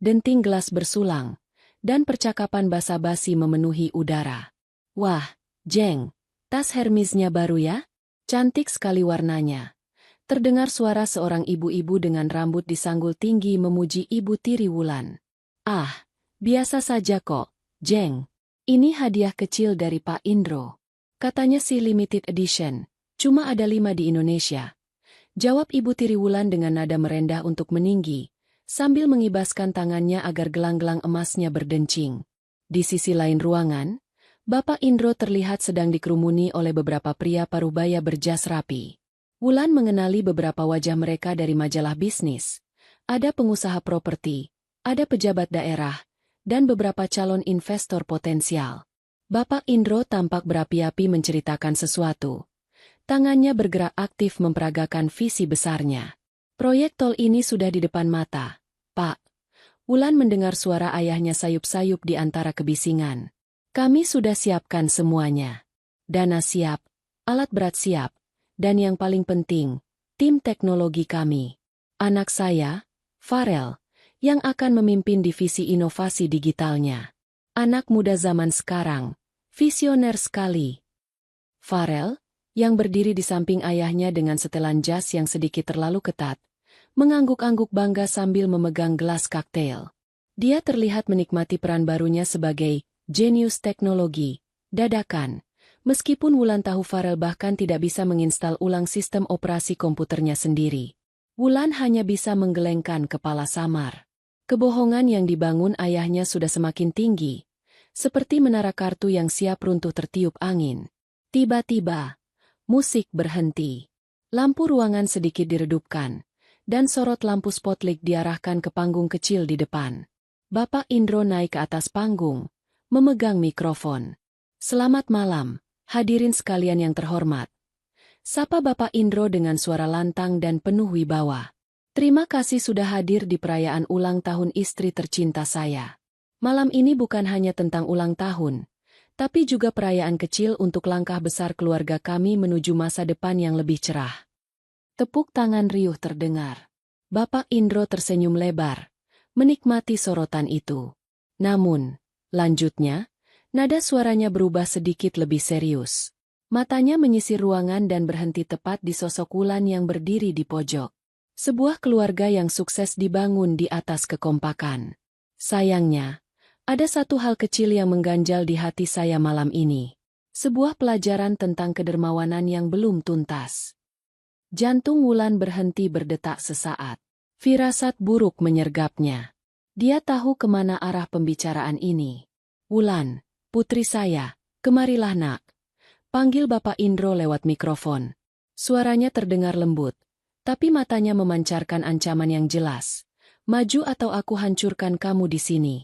denting gelas bersulang, dan percakapan basa-basi memenuhi udara. "Wah, Jeng, tas Hermesnya baru ya? Cantik sekali warnanya." Terdengar suara seorang ibu-ibu dengan rambut disanggul tinggi memuji ibu tiri Wulan. "Ah, biasa saja kok, Jeng. Ini hadiah kecil dari Pak Indro. Katanya sih limited edition, cuma ada 5 di Indonesia." Jawab ibu tiri Wulan dengan nada merendah untuk meninggi, sambil mengibaskan tangannya agar gelang-gelang emasnya berdencing. Di sisi lain ruangan, Bapak Indro terlihat sedang dikerumuni oleh beberapa pria parubaya berjas rapi. Wulan mengenali beberapa wajah mereka dari majalah bisnis. Ada pengusaha properti, ada pejabat daerah, dan beberapa calon investor potensial. Bapak Indro tampak berapi-api menceritakan sesuatu. Tangannya bergerak aktif memperagakan visi besarnya. "Proyek tol ini sudah di depan mata, Pak." Wulan mendengar suara ayahnya sayup-sayup di antara kebisingan. "Kami sudah siapkan semuanya. Dana siap, alat berat siap, dan yang paling penting, tim teknologi kami. Anak saya, Farel, yang akan memimpin divisi inovasi digitalnya. Anak muda zaman sekarang, visioner sekali." Farel, yang berdiri di samping ayahnya dengan setelan jas yang sedikit terlalu ketat, mengangguk-angguk bangga sambil memegang gelas koktail. Dia terlihat menikmati peran barunya sebagai jenius teknologi. Dadakan, meskipun Wulan tahu Farel bahkan tidak bisa menginstal ulang sistem operasi komputernya sendiri. Wulan hanya bisa menggelengkan kepala samar. Kebohongan yang dibangun ayahnya sudah semakin tinggi, seperti menara kartu yang siap runtuh tertiup angin. Tiba-tiba, musik berhenti. Lampu ruangan sedikit diredupkan, dan sorot lampu spotlight diarahkan ke panggung kecil di depan. Bapak Indro naik ke atas panggung, memegang mikrofon. "Selamat malam, hadirin sekalian yang terhormat." Sapa Bapak Indro dengan suara lantang dan penuh wibawa. "Terima kasih sudah hadir di perayaan ulang tahun istri tercinta saya. Malam ini bukan hanya tentang ulang tahun, tapi juga perayaan kecil untuk langkah besar keluarga kami menuju masa depan yang lebih cerah." Tepuk tangan riuh terdengar. Bapak Indro tersenyum lebar, menikmati sorotan itu. Namun, lanjutnya, nada suaranya berubah sedikit lebih serius. Matanya menyisir ruangan dan berhenti tepat di sosok Wulan yang berdiri di pojok. Sebuah keluarga yang sukses dibangun di atas kekompakan. Sayangnya, ada satu hal kecil yang mengganjal di hati saya malam ini. Sebuah pelajaran tentang kedermawanan yang belum tuntas. Jantung Wulan berhenti berdetak sesaat. Firasat buruk menyergapnya. Dia tahu kemana arah pembicaraan ini. "Wulan, putri saya, kemarilah nak." Panggil Bapak Indro lewat mikrofon. Suaranya terdengar lembut, tapi matanya memancarkan ancaman yang jelas. "Maju atau aku hancurkan kamu di sini."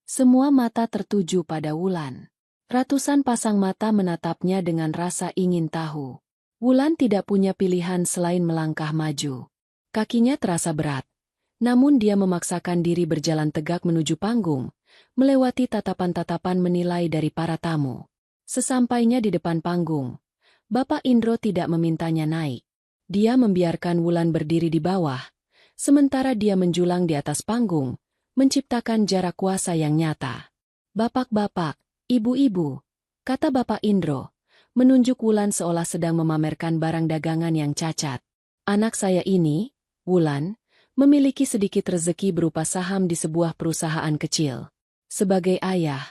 Semua mata tertuju pada Wulan. Ratusan pasang mata menatapnya dengan rasa ingin tahu. Wulan tidak punya pilihan selain melangkah maju. Kakinya terasa berat. Namun dia memaksakan diri berjalan tegak menuju panggung, melewati tatapan-tatapan menilai dari para tamu. Sesampainya di depan panggung, Bapak Indro tidak memintanya naik. Dia membiarkan Wulan berdiri di bawah, sementara dia menjulang di atas panggung, menciptakan jarak kuasa yang nyata. "Bapak-bapak, ibu-ibu," kata Bapak Indro, menunjuk Wulan seolah sedang memamerkan barang dagangan yang cacat. "Anak saya ini, Wulan, memiliki sedikit rezeki berupa saham di sebuah perusahaan kecil. Sebagai ayah,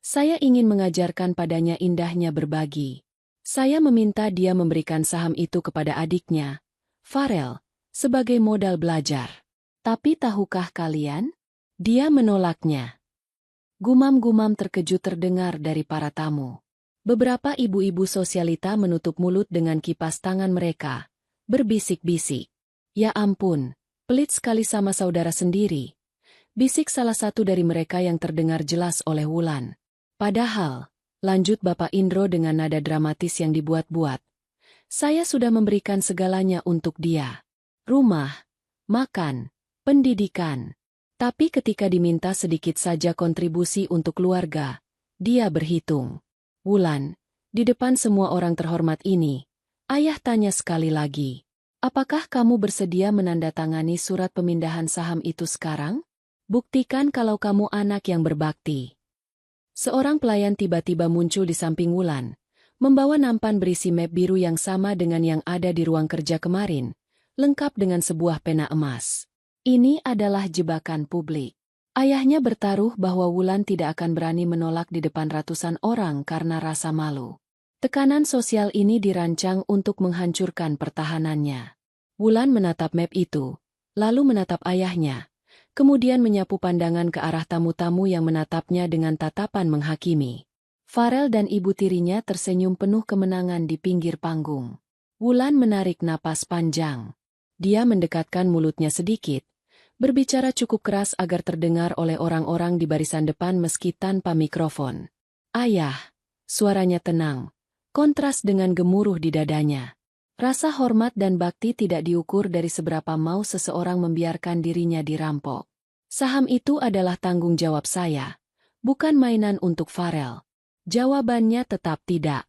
saya ingin mengajarkan padanya indahnya berbagi. Saya meminta dia memberikan saham itu kepada adiknya, Farel, sebagai modal belajar. Tapi tahukah kalian? Dia menolaknya." Gumam-gumam terkejut terdengar dari para tamu. Beberapa ibu-ibu sosialita menutup mulut dengan kipas tangan mereka, berbisik-bisik. "Ya ampun, pelit sekali sama saudara sendiri," bisik salah satu dari mereka yang terdengar jelas oleh Wulan. "Padahal," lanjut Bapak Indro dengan nada dramatis yang dibuat-buat, "saya sudah memberikan segalanya untuk dia. Rumah, makan, pendidikan. Tapi ketika diminta sedikit saja kontribusi untuk keluarga, dia berhitung." "Wulan, di depan semua orang terhormat ini, ayah tanya sekali lagi. Apakah kamu bersedia menandatangani surat pemindahan saham itu sekarang? Buktikan kalau kamu anak yang berbakti." Seorang pelayan tiba-tiba muncul di samping Wulan, membawa nampan berisi map biru yang sama dengan yang ada di ruang kerja kemarin, lengkap dengan sebuah pena emas. Ini adalah jebakan publik. Ayahnya bertaruh bahwa Wulan tidak akan berani menolak di depan ratusan orang karena rasa malu. Tekanan sosial ini dirancang untuk menghancurkan pertahanannya. Wulan menatap map itu, lalu menatap ayahnya, kemudian menyapu pandangan ke arah tamu-tamu yang menatapnya dengan tatapan menghakimi. Farel dan ibu tirinya tersenyum penuh kemenangan di pinggir panggung. Wulan menarik napas panjang. Dia mendekatkan mulutnya sedikit, berbicara cukup keras agar terdengar oleh orang-orang di barisan depan meski tanpa mikrofon. "Ayah," suaranya tenang, kontras dengan gemuruh di dadanya. Rasa hormat dan bakti tidak diukur dari seberapa mau seseorang membiarkan dirinya dirampok. "Saham itu adalah tanggung jawab saya, bukan mainan untuk Farel." Jawabannya tetap tidak.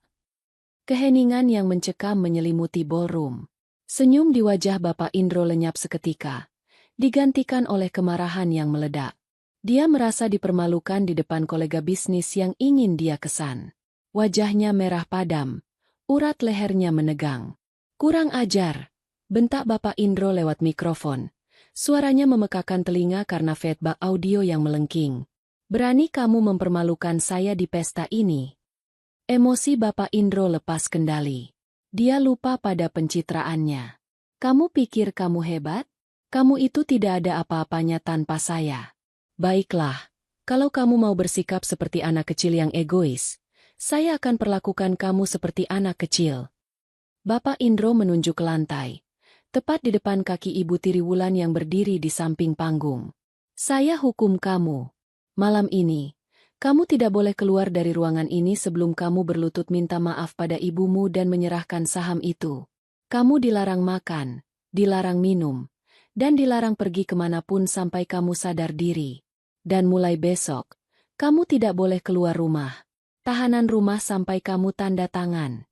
Keheningan yang mencekam menyelimuti ballroom. Senyum di wajah Bapak Indro lenyap seketika, digantikan oleh kemarahan yang meledak. Dia merasa dipermalukan di depan kolega bisnis yang ingin dia kesan. Wajahnya merah padam, urat lehernya menegang. "Kurang ajar," bentak Bapak Indro lewat mikrofon. Suaranya memekakan telinga karena feedback audio yang melengking. "Berani kamu mempermalukan saya di pesta ini?" Emosi Bapak Indro lepas kendali. Dia lupa pada pencitraannya. "Kamu pikir kamu hebat? Kamu itu tidak ada apa-apanya tanpa saya. Baiklah, kalau kamu mau bersikap seperti anak kecil yang egois, saya akan perlakukan kamu seperti anak kecil." Bapak Indro menunjuk ke lantai, tepat di depan kaki ibu tiri Wulan yang berdiri di samping panggung. "Saya hukum kamu. Malam ini, kamu tidak boleh keluar dari ruangan ini sebelum kamu berlutut minta maaf pada ibumu dan menyerahkan saham itu. Kamu dilarang makan, dilarang minum, dan dilarang pergi kemanapun sampai kamu sadar diri. Dan mulai besok, kamu tidak boleh keluar rumah. Tahanan rumah sampai kamu tanda tangan."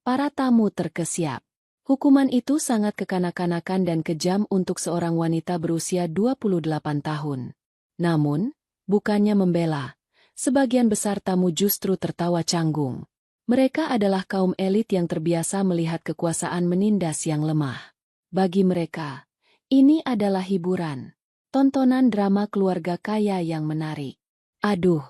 Para tamu terkesiap. Hukuman itu sangat kekanak-kanakan dan kejam untuk seorang wanita berusia 28 tahun. Namun, bukannya membela, sebagian besar tamu justru tertawa canggung. Mereka adalah kaum elit yang terbiasa melihat kekuasaan menindas yang lemah. Bagi mereka, ini adalah hiburan, tontonan drama keluarga kaya yang menarik. "Aduh,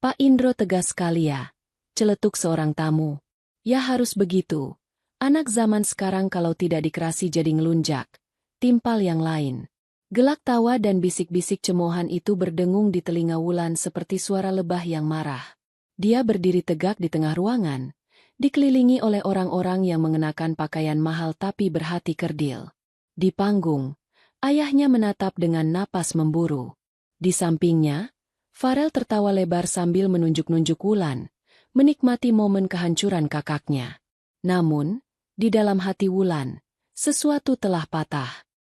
Pak Indro tegas sekali ya," celetuk seorang tamu. "Ya harus begitu. Anak zaman sekarang kalau tidak dikerasi jadi ngelunjak." Timpal yang lain. Gelak tawa dan bisik-bisik cemoohan itu berdengung di telinga Wulan seperti suara lebah yang marah. Dia berdiri tegak di tengah ruangan, dikelilingi oleh orang-orang yang mengenakan pakaian mahal tapi berhati kerdil. Di panggung, ayahnya menatap dengan napas memburu. Di sampingnya, Farel tertawa lebar sambil menunjuk-nunjuk Wulan, menikmati momen kehancuran kakaknya. Namun, di dalam hati Wulan, sesuatu telah patah.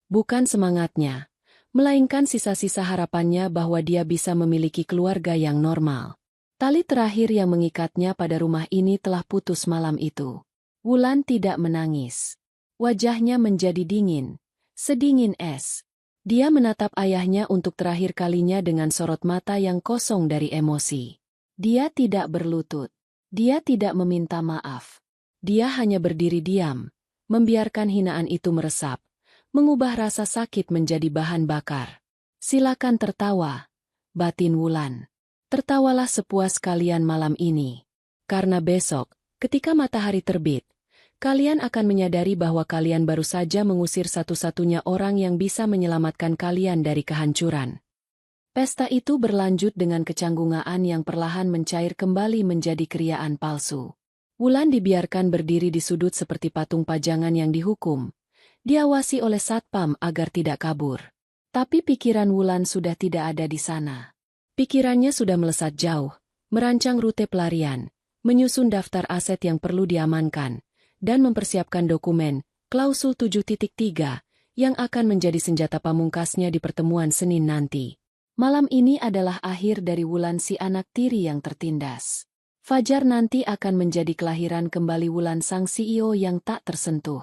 Bukan semangatnya, melainkan sisa-sisa harapannya bahwa dia bisa memiliki keluarga yang normal. Tali terakhir yang mengikatnya pada rumah ini telah putus malam itu. Wulan tidak menangis. Wajahnya menjadi dingin, sedingin es. Dia menatap ayahnya untuk terakhir kalinya dengan sorot mata yang kosong dari emosi. Dia tidak berlutut. Dia tidak meminta maaf. Dia hanya berdiri diam, membiarkan hinaan itu meresap, mengubah rasa sakit menjadi bahan bakar. Silakan tertawa, batin Wulan. Tertawalah sepuas kalian malam ini. Karena besok, ketika matahari terbit, kalian akan menyadari bahwa kalian baru saja mengusir satu-satunya orang yang bisa menyelamatkan kalian dari kehancuran. Pesta itu berlanjut dengan kecanggungan yang perlahan mencair kembali menjadi kriaan palsu. Wulan dibiarkan berdiri di sudut seperti patung pajangan yang dihukum, diawasi oleh satpam agar tidak kabur. Tapi pikiran Wulan sudah tidak ada di sana. Pikirannya sudah melesat jauh, merancang rute pelarian, menyusun daftar aset yang perlu diamankan, dan mempersiapkan dokumen, klausul 7.3, yang akan menjadi senjata pamungkasnya di pertemuan Senin nanti. Malam ini adalah akhir dari Wulan si anak tiri yang tertindas. Fajar nanti akan menjadi kelahiran kembali Wulan sang CEO yang tak tersentuh.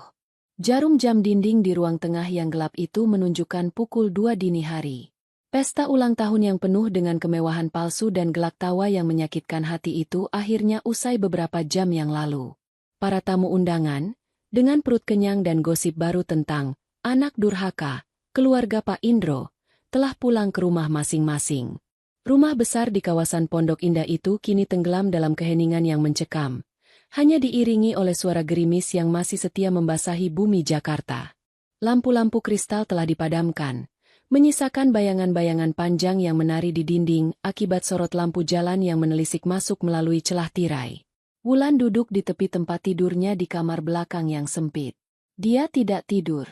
Jarum jam dinding di ruang tengah yang gelap itu menunjukkan pukul 2 dini hari. Pesta ulang tahun yang penuh dengan kemewahan palsu dan gelak tawa yang menyakitkan hati itu akhirnya usai beberapa jam yang lalu. Para tamu undangan, dengan perut kenyang dan gosip baru tentang anak durhaka, keluarga Pak Indro, telah pulang ke rumah masing-masing. Rumah besar di kawasan Pondok Indah itu kini tenggelam dalam keheningan yang mencekam, hanya diiringi oleh suara gerimis yang masih setia membasahi bumi Jakarta. Lampu-lampu kristal telah dipadamkan, menyisakan bayangan-bayangan panjang yang menari di dinding akibat sorot lampu jalan yang menelisik masuk melalui celah tirai. Wulan duduk di tepi tempat tidurnya di kamar belakang yang sempit. Dia tidak tidur.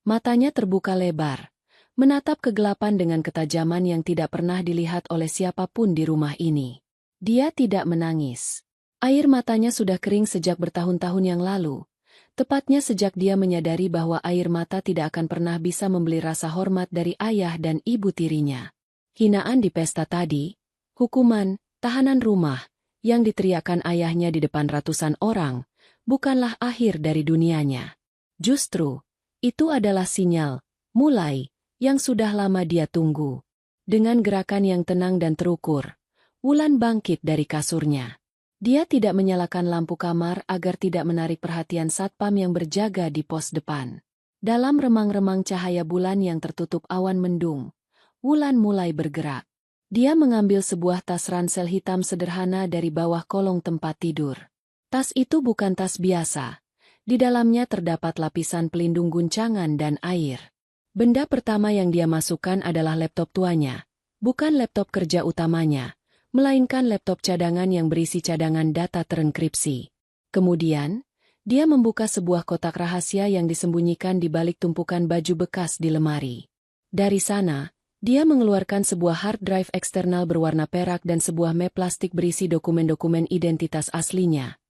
Matanya terbuka lebar, menatap kegelapan dengan ketajaman yang tidak pernah dilihat oleh siapapun di rumah ini. Dia tidak menangis. Air matanya sudah kering sejak bertahun-tahun yang lalu. Tepatnya sejak dia menyadari bahwa air mata tidak akan pernah bisa membeli rasa hormat dari ayah dan ibu tirinya. Hinaan di pesta tadi, hukuman, tahanan rumah, yang diteriakkan ayahnya di depan ratusan orang, bukanlah akhir dari dunianya. Justru, itu adalah sinyal, mulai, yang sudah lama dia tunggu. Dengan gerakan yang tenang dan terukur, Wulan bangkit dari kasurnya. Dia tidak menyalakan lampu kamar agar tidak menarik perhatian satpam yang berjaga di pos depan. Dalam remang-remang cahaya bulan yang tertutup awan mendung, Wulan mulai bergerak. Dia mengambil sebuah tas ransel hitam sederhana dari bawah kolong tempat tidur. Tas itu bukan tas biasa. Di dalamnya terdapat lapisan pelindung guncangan dan air. Benda pertama yang dia masukkan adalah laptop tuanya, bukan laptop kerja utamanya, melainkan laptop cadangan yang berisi cadangan data terenkripsi. Kemudian, dia membuka sebuah kotak rahasia yang disembunyikan di balik tumpukan baju bekas di lemari. Dari sana, dia mengeluarkan sebuah hard drive eksternal berwarna perak dan sebuah map plastik berisi dokumen-dokumen identitas aslinya,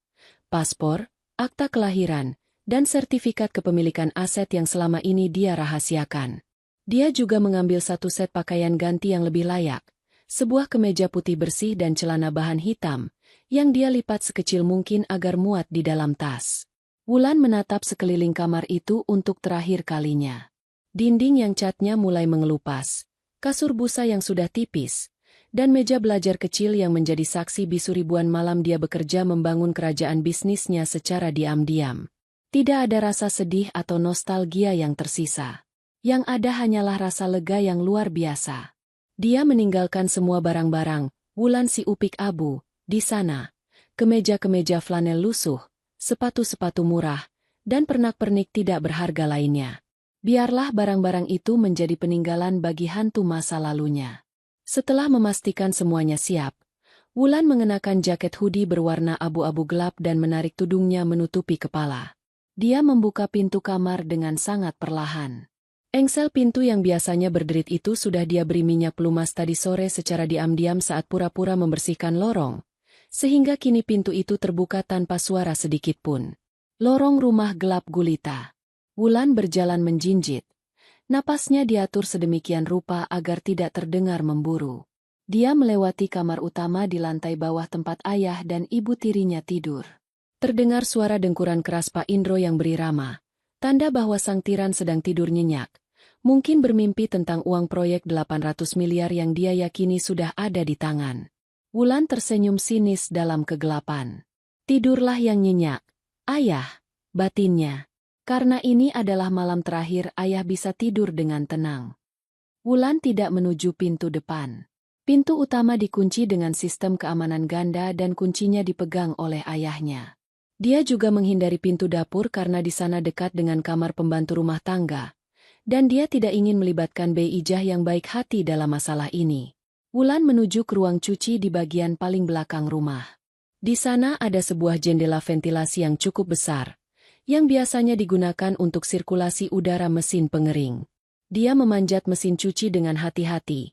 paspor, akta kelahiran, dan sertifikat kepemilikan aset yang selama ini dia rahasiakan. Dia juga mengambil satu set pakaian ganti yang lebih layak, sebuah kemeja putih bersih dan celana bahan hitam, yang dia lipat sekecil mungkin agar muat di dalam tas. Wulan menatap sekeliling kamar itu untuk terakhir kalinya. Dinding yang catnya mulai mengelupas, kasur busa yang sudah tipis, dan meja belajar kecil yang menjadi saksi bisu ribuan malam dia bekerja membangun kerajaan bisnisnya secara diam-diam. Tidak ada rasa sedih atau nostalgia yang tersisa. Yang ada hanyalah rasa lega yang luar biasa. Dia meninggalkan semua barang-barang, Wulan si upik abu, di sana. Kemeja-kemeja flanel lusuh, sepatu-sepatu murah, dan pernak-pernik tidak berharga lainnya. Biarlah barang-barang itu menjadi peninggalan bagi hantu masa lalunya. Setelah memastikan semuanya siap, Wulan mengenakan jaket hoodie berwarna abu-abu gelap dan menarik tudungnya menutupi kepala. Dia membuka pintu kamar dengan sangat perlahan. Engsel pintu yang biasanya berderit itu sudah dia beri minyak pelumas tadi sore secara diam-diam saat pura-pura membersihkan lorong, sehingga kini pintu itu terbuka tanpa suara sedikit pun. Lorong rumah gelap gulita. Wulan berjalan menjinjit, Napasnya diatur sedemikian rupa agar tidak terdengar memburu. Dia melewati kamar utama di lantai bawah tempat ayah dan ibu tirinya tidur. Terdengar suara dengkuran keras Pak Indro yang berirama, tanda bahwa sang tiran sedang tidur nyenyak. Mungkin bermimpi tentang uang proyek 800 miliar yang dia yakini sudah ada di tangan. Wulan tersenyum sinis dalam kegelapan. Tidurlah yang nyenyak, ayah, batinnya. Karena ini adalah malam terakhir ayah bisa tidur dengan tenang. Wulan tidak menuju pintu depan. Pintu utama dikunci dengan sistem keamanan ganda dan kuncinya dipegang oleh ayahnya. Dia juga menghindari pintu dapur karena di sana dekat dengan kamar pembantu rumah tangga. Dan dia tidak ingin melibatkan Bei Ijah yang baik hati dalam masalah ini. Wulan menuju ke ruang cuci di bagian paling belakang rumah. Di sana ada sebuah jendela ventilasi yang cukup besar, yang biasanya digunakan untuk sirkulasi udara mesin pengering. Dia memanjat mesin cuci dengan hati-hati,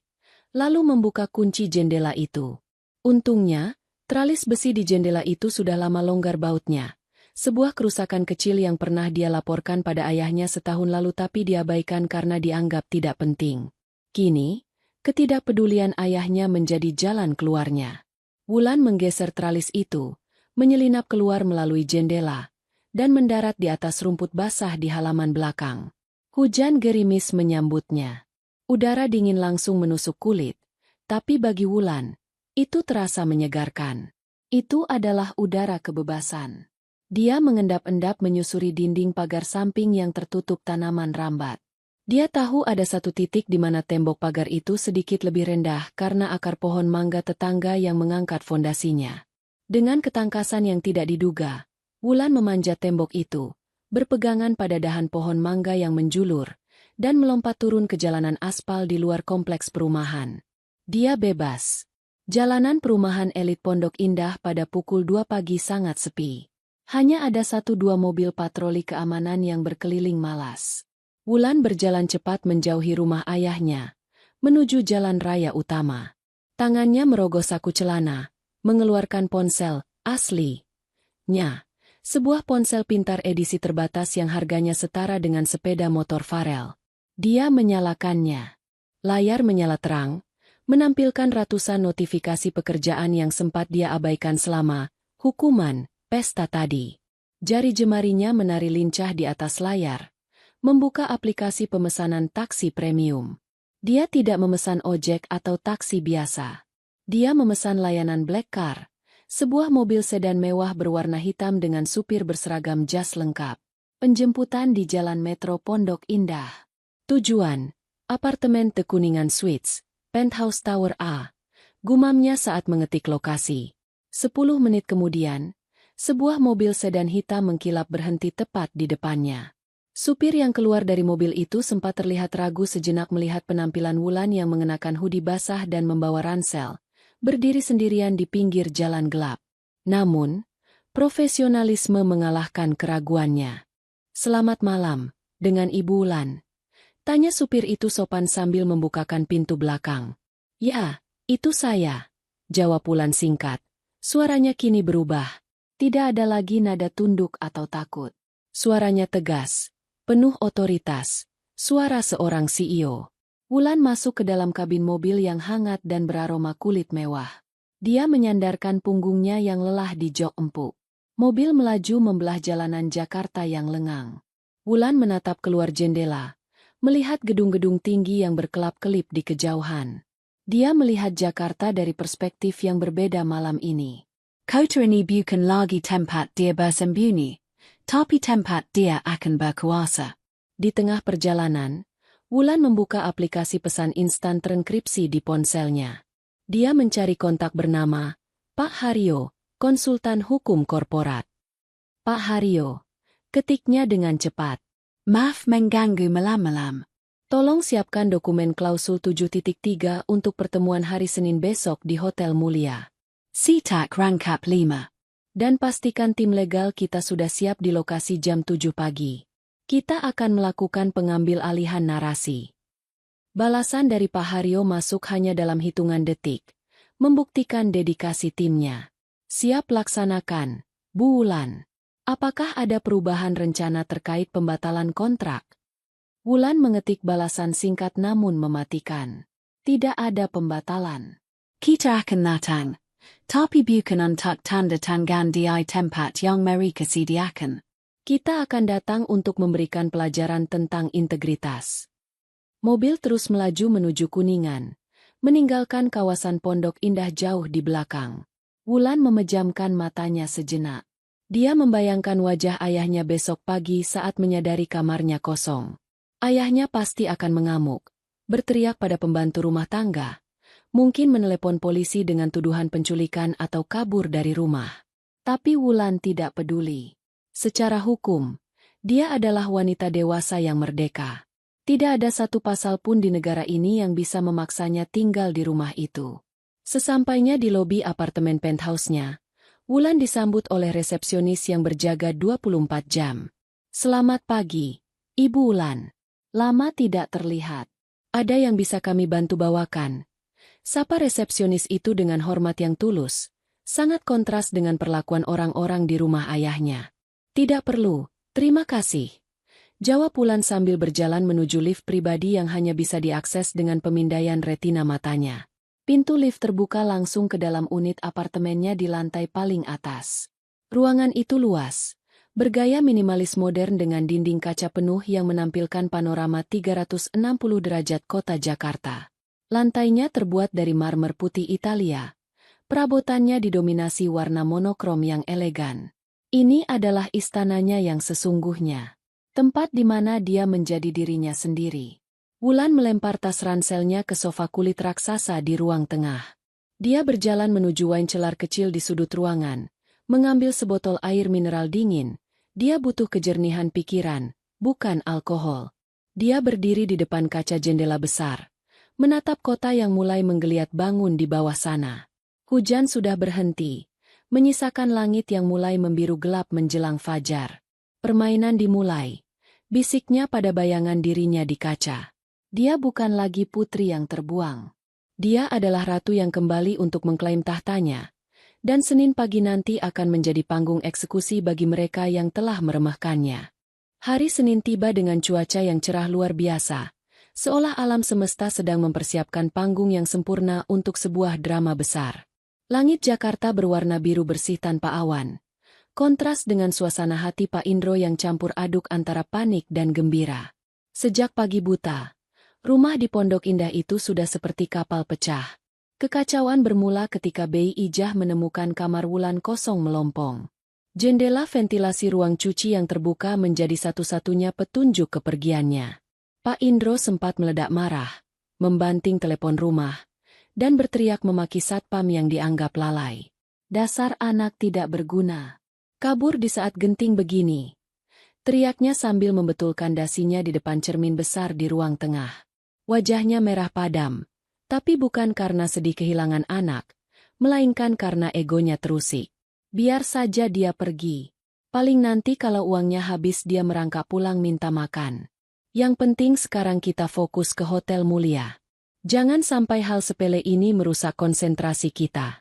lalu membuka kunci jendela itu. Untungnya, tralis besi di jendela itu sudah lama longgar bautnya. Sebuah kerusakan kecil yang pernah dia laporkan pada ayahnya setahun lalu tapi diabaikan karena dianggap tidak penting. Kini, ketidakpedulian ayahnya menjadi jalan keluarnya. Wulan menggeser tralis itu, menyelinap keluar melalui jendela, dan mendarat di atas rumput basah di halaman belakang. Hujan gerimis menyambutnya. Udara dingin langsung menusuk kulit, tapi bagi Wulan, itu terasa menyegarkan. Itu adalah udara kebebasan. Dia mengendap-endap menyusuri dinding pagar samping yang tertutup tanaman rambat. Dia tahu ada satu titik di mana tembok pagar itu sedikit lebih rendah karena akar pohon mangga tetangga yang mengangkat fondasinya. Dengan ketangkasan yang tidak diduga, Wulan memanjat tembok itu, berpegangan pada dahan pohon mangga yang menjulur, dan melompat turun ke jalanan aspal di luar kompleks perumahan. Dia bebas. Jalanan perumahan elit Pondok Indah pada pukul 2 pagi sangat sepi. Hanya ada 1-2 mobil patroli keamanan yang berkeliling malas. Wulan berjalan cepat menjauhi rumah ayahnya, menuju jalan raya utama. Tangannya merogoh saku celana, mengeluarkan ponsel aslinya. Sebuah ponsel pintar edisi terbatas yang harganya setara dengan sepeda motor Farel. Dia menyalakannya. Layar menyala terang, menampilkan ratusan notifikasi pekerjaan yang sempat dia abaikan selama hukuman pesta tadi. Jari jemarinya menari lincah di atas layar, membuka aplikasi pemesanan taksi premium. Dia tidak memesan ojek atau taksi biasa. Dia memesan layanan Black Car, sebuah mobil sedan mewah berwarna hitam dengan supir berseragam jas lengkap. Penjemputan di Jalan Metro Pondok Indah. Tujuan, apartemen The Kuningan Suites, Penthouse Tower A. Gumamnya saat mengetik lokasi. 10 menit kemudian, sebuah mobil sedan hitam mengkilap berhenti tepat di depannya. Supir yang keluar dari mobil itu sempat terlihat ragu sejenak melihat penampilan Wulan yang mengenakan hoodie basah dan membawa ransel, berdiri sendirian di pinggir jalan gelap. Namun, profesionalisme mengalahkan keraguannya. "Selamat malam, dengan Ibu Wulan?" tanya supir itu sopan sambil membukakan pintu belakang. "Ya, itu saya," jawab Wulan singkat. Suaranya kini berubah. Tidak ada lagi nada tunduk atau takut. Suaranya tegas, penuh otoritas, suara seorang CEO. Wulan masuk ke dalam kabin mobil yang hangat dan beraroma kulit mewah. Dia menyandarkan punggungnya yang lelah di jok empuk. Mobil melaju membelah jalanan Jakarta yang lengang. Wulan menatap keluar jendela, melihat gedung-gedung tinggi yang berkelap-kelip di kejauhan. Dia melihat Jakarta dari perspektif yang berbeda malam ini. Kota ini bukan lagi tempat dia bersembunyi, tapi tempat dia akan berkuasa. Di tengah perjalanan, Wulan membuka aplikasi pesan instan terenkripsi di ponselnya. Dia mencari kontak bernama Pak Haryo, konsultan hukum korporat. "Pak Haryo," ketiknya dengan cepat. "Maaf mengganggu malam-malam. Tolong siapkan dokumen klausul 7.3 untuk pertemuan hari Senin besok di Hotel Mulia. Sitak rangkap 5. Dan pastikan tim legal kita sudah siap di lokasi jam 7 pagi. Kita akan melakukan pengambil alihan narasi." Balasan dari Pak Haryo masuk hanya dalam hitungan detik, membuktikan dedikasi timnya. "Siap laksanakan, Bu Wulan. Apakah ada perubahan rencana terkait pembatalan kontrak?" Wulan mengetik balasan singkat namun mematikan. Tidak ada pembatalan. Kita akan datang, tapi bukan untuk tanda tangan di tempat yang mereka sediakan. Kita akan datang untuk memberikan pelajaran tentang integritas. Mobil terus melaju menuju Kuningan, meninggalkan kawasan Pondok Indah jauh di belakang. Wulan memejamkan matanya sejenak. Dia membayangkan wajah ayahnya besok pagi saat menyadari kamarnya kosong. Ayahnya pasti akan mengamuk, berteriak pada pembantu rumah tangga, mungkin menelepon polisi dengan tuduhan penculikan atau kabur dari rumah. Tapi Wulan tidak peduli. Secara hukum, dia adalah wanita dewasa yang merdeka. Tidak ada satu pasal pun di negara ini yang bisa memaksanya tinggal di rumah itu. Sesampainya di lobi apartemen penthouse-nya, Wulan disambut oleh resepsionis yang berjaga 24 jam. Selamat pagi, Ibu Wulan. Lama tidak terlihat. Ada yang bisa kami bantu bawakan? Sapa resepsionis itu dengan hormat yang tulus, sangat kontras dengan perlakuan orang-orang di rumah ayahnya. Tidak perlu, terima kasih. Jawab Wulan sambil berjalan menuju lift pribadi yang hanya bisa diakses dengan pemindaian retina matanya. Pintu lift terbuka langsung ke dalam unit apartemennya di lantai paling atas. Ruangan itu luas, bergaya minimalis modern dengan dinding kaca penuh yang menampilkan panorama 360 derajat kota Jakarta. Lantainya terbuat dari marmer putih Italia. Perabotannya didominasi warna monokrom yang elegan. Ini adalah istananya yang sesungguhnya. Tempat di mana dia menjadi dirinya sendiri. Wulan melempar tas ranselnya ke sofa kulit raksasa di ruang tengah. Dia berjalan menuju wine cellar kecil di sudut ruangan, mengambil sebotol air mineral dingin. Dia butuh kejernihan pikiran, bukan alkohol. Dia berdiri di depan kaca jendela besar, menatap kota yang mulai menggeliat bangun di bawah sana. Hujan sudah berhenti, menyisakan langit yang mulai membiru gelap menjelang fajar. Permainan dimulai, bisiknya pada bayangan dirinya di kaca. Dia bukan lagi putri yang terbuang. Dia adalah ratu yang kembali untuk mengklaim tahtanya. Dan Senin pagi nanti akan menjadi panggung eksekusi bagi mereka yang telah meremehkannya. Hari Senin tiba dengan cuaca yang cerah luar biasa, seolah alam semesta sedang mempersiapkan panggung yang sempurna untuk sebuah drama besar. Langit Jakarta berwarna biru bersih tanpa awan, kontras dengan suasana hati Pak Indro yang campur aduk antara panik dan gembira. Sejak pagi buta, rumah di Pondok Indah itu sudah seperti kapal pecah. Kekacauan bermula ketika Bei Ijah menemukan kamar Wulan kosong melompong. Jendela ventilasi ruang cuci yang terbuka menjadi satu-satunya petunjuk kepergiannya. Pak Indro sempat meledak marah, membanting telepon rumah, dan berteriak memaki satpam yang dianggap lalai. Dasar anak tidak berguna. Kabur di saat genting begini. Teriaknya sambil membetulkan dasinya di depan cermin besar di ruang tengah. Wajahnya merah padam. Tapi bukan karena sedih kehilangan anak, melainkan karena egonya terusik. Biar saja dia pergi. Paling nanti kalau uangnya habis dia merangkak pulang minta makan. Yang penting sekarang kita fokus ke hotel mulia. Jangan sampai hal sepele ini merusak konsentrasi kita.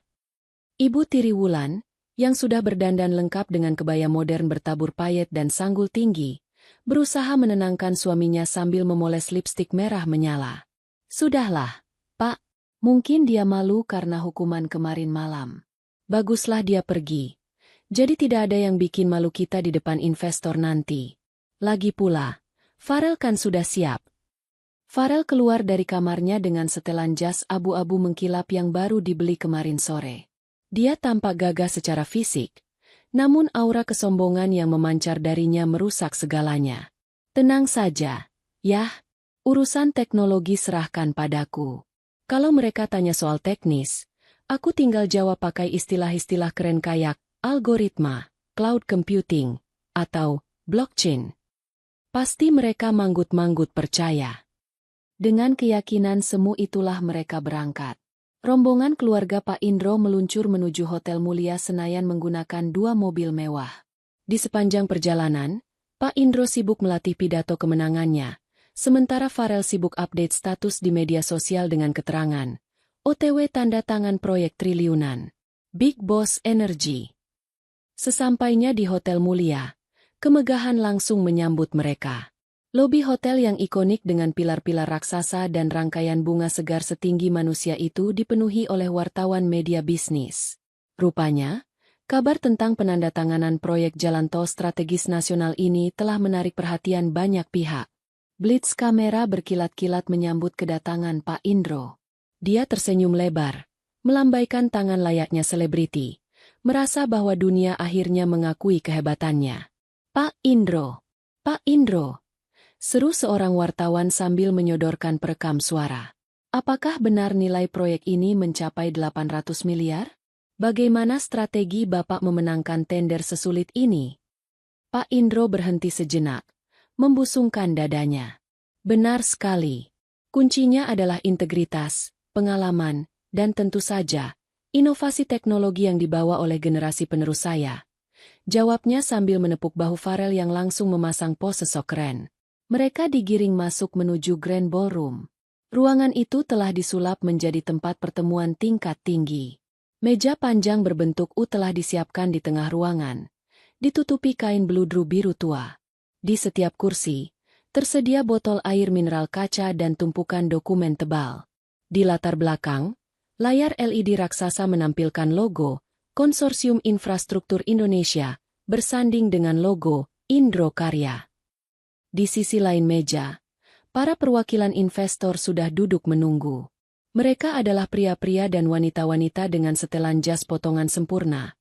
Ibu tiri Wulan, yang sudah berdandan lengkap dengan kebaya modern bertabur payet dan sanggul tinggi, berusaha menenangkan suaminya sambil memoles lipstik merah menyala. Sudahlah. Pak, mungkin dia malu karena hukuman kemarin malam. Baguslah dia pergi. Jadi tidak ada yang bikin malu kita di depan investor nanti. Lagi pula, Farel kan sudah siap. Farel keluar dari kamarnya dengan setelan jas abu-abu mengkilap yang baru dibeli kemarin sore. Dia tampak gagah secara fisik, namun aura kesombongan yang memancar darinya merusak segalanya. Tenang saja, yah, urusan teknologi serahkan padaku. Kalau mereka tanya soal teknis, aku tinggal jawab pakai istilah-istilah keren kayak algoritma, cloud computing, atau blockchain. Pasti mereka manggut-manggut percaya. Dengan keyakinan semu itulah mereka berangkat. Rombongan keluarga Pak Indro meluncur menuju Hotel Mulia Senayan menggunakan 2 mobil mewah. Di sepanjang perjalanan, Pak Indro sibuk melatih pidato kemenangannya. Sementara Farel sibuk update status di media sosial dengan keterangan, OTW tanda tangan proyek triliunan. Big Boss Energy. Sesampainya di Hotel Mulia, kemegahan langsung menyambut mereka. Lobi hotel yang ikonik dengan pilar-pilar raksasa dan rangkaian bunga segar setinggi manusia itu dipenuhi oleh wartawan media bisnis. Rupanya, kabar tentang penandatanganan proyek jalan tol strategis nasional ini telah menarik perhatian banyak pihak. Blitz kamera berkilat-kilat menyambut kedatangan Pak Indro. Dia tersenyum lebar, melambaikan tangan layaknya selebriti, merasa bahwa dunia akhirnya mengakui kehebatannya. Pak Indro, Pak Indro, seru seorang wartawan sambil menyodorkan perekam suara. Apakah benar nilai proyek ini mencapai 800 miliar? Bagaimana strategi Bapak memenangkan tender sesulit ini? Pak Indro berhenti sejenak, membusungkan dadanya. Benar sekali. Kuncinya adalah integritas, pengalaman, dan tentu saja, inovasi teknologi yang dibawa oleh generasi penerus saya. Jawabnya sambil menepuk bahu Farel yang langsung memasang pose sok keren. Mereka digiring masuk menuju Grand Ballroom. Ruangan itu telah disulap menjadi tempat pertemuan tingkat tinggi. Meja panjang berbentuk U telah disiapkan di tengah ruangan, ditutupi kain bludru biru tua. Di setiap kursi, tersedia botol air mineral kaca dan tumpukan dokumen tebal. Di latar belakang, layar LED raksasa menampilkan logo Konsorsium Infrastruktur Indonesia, bersanding dengan logo Indro Karya. Di sisi lain meja, para perwakilan investor sudah duduk menunggu. Mereka adalah pria-pria dan wanita-wanita dengan setelan jas potongan sempurna.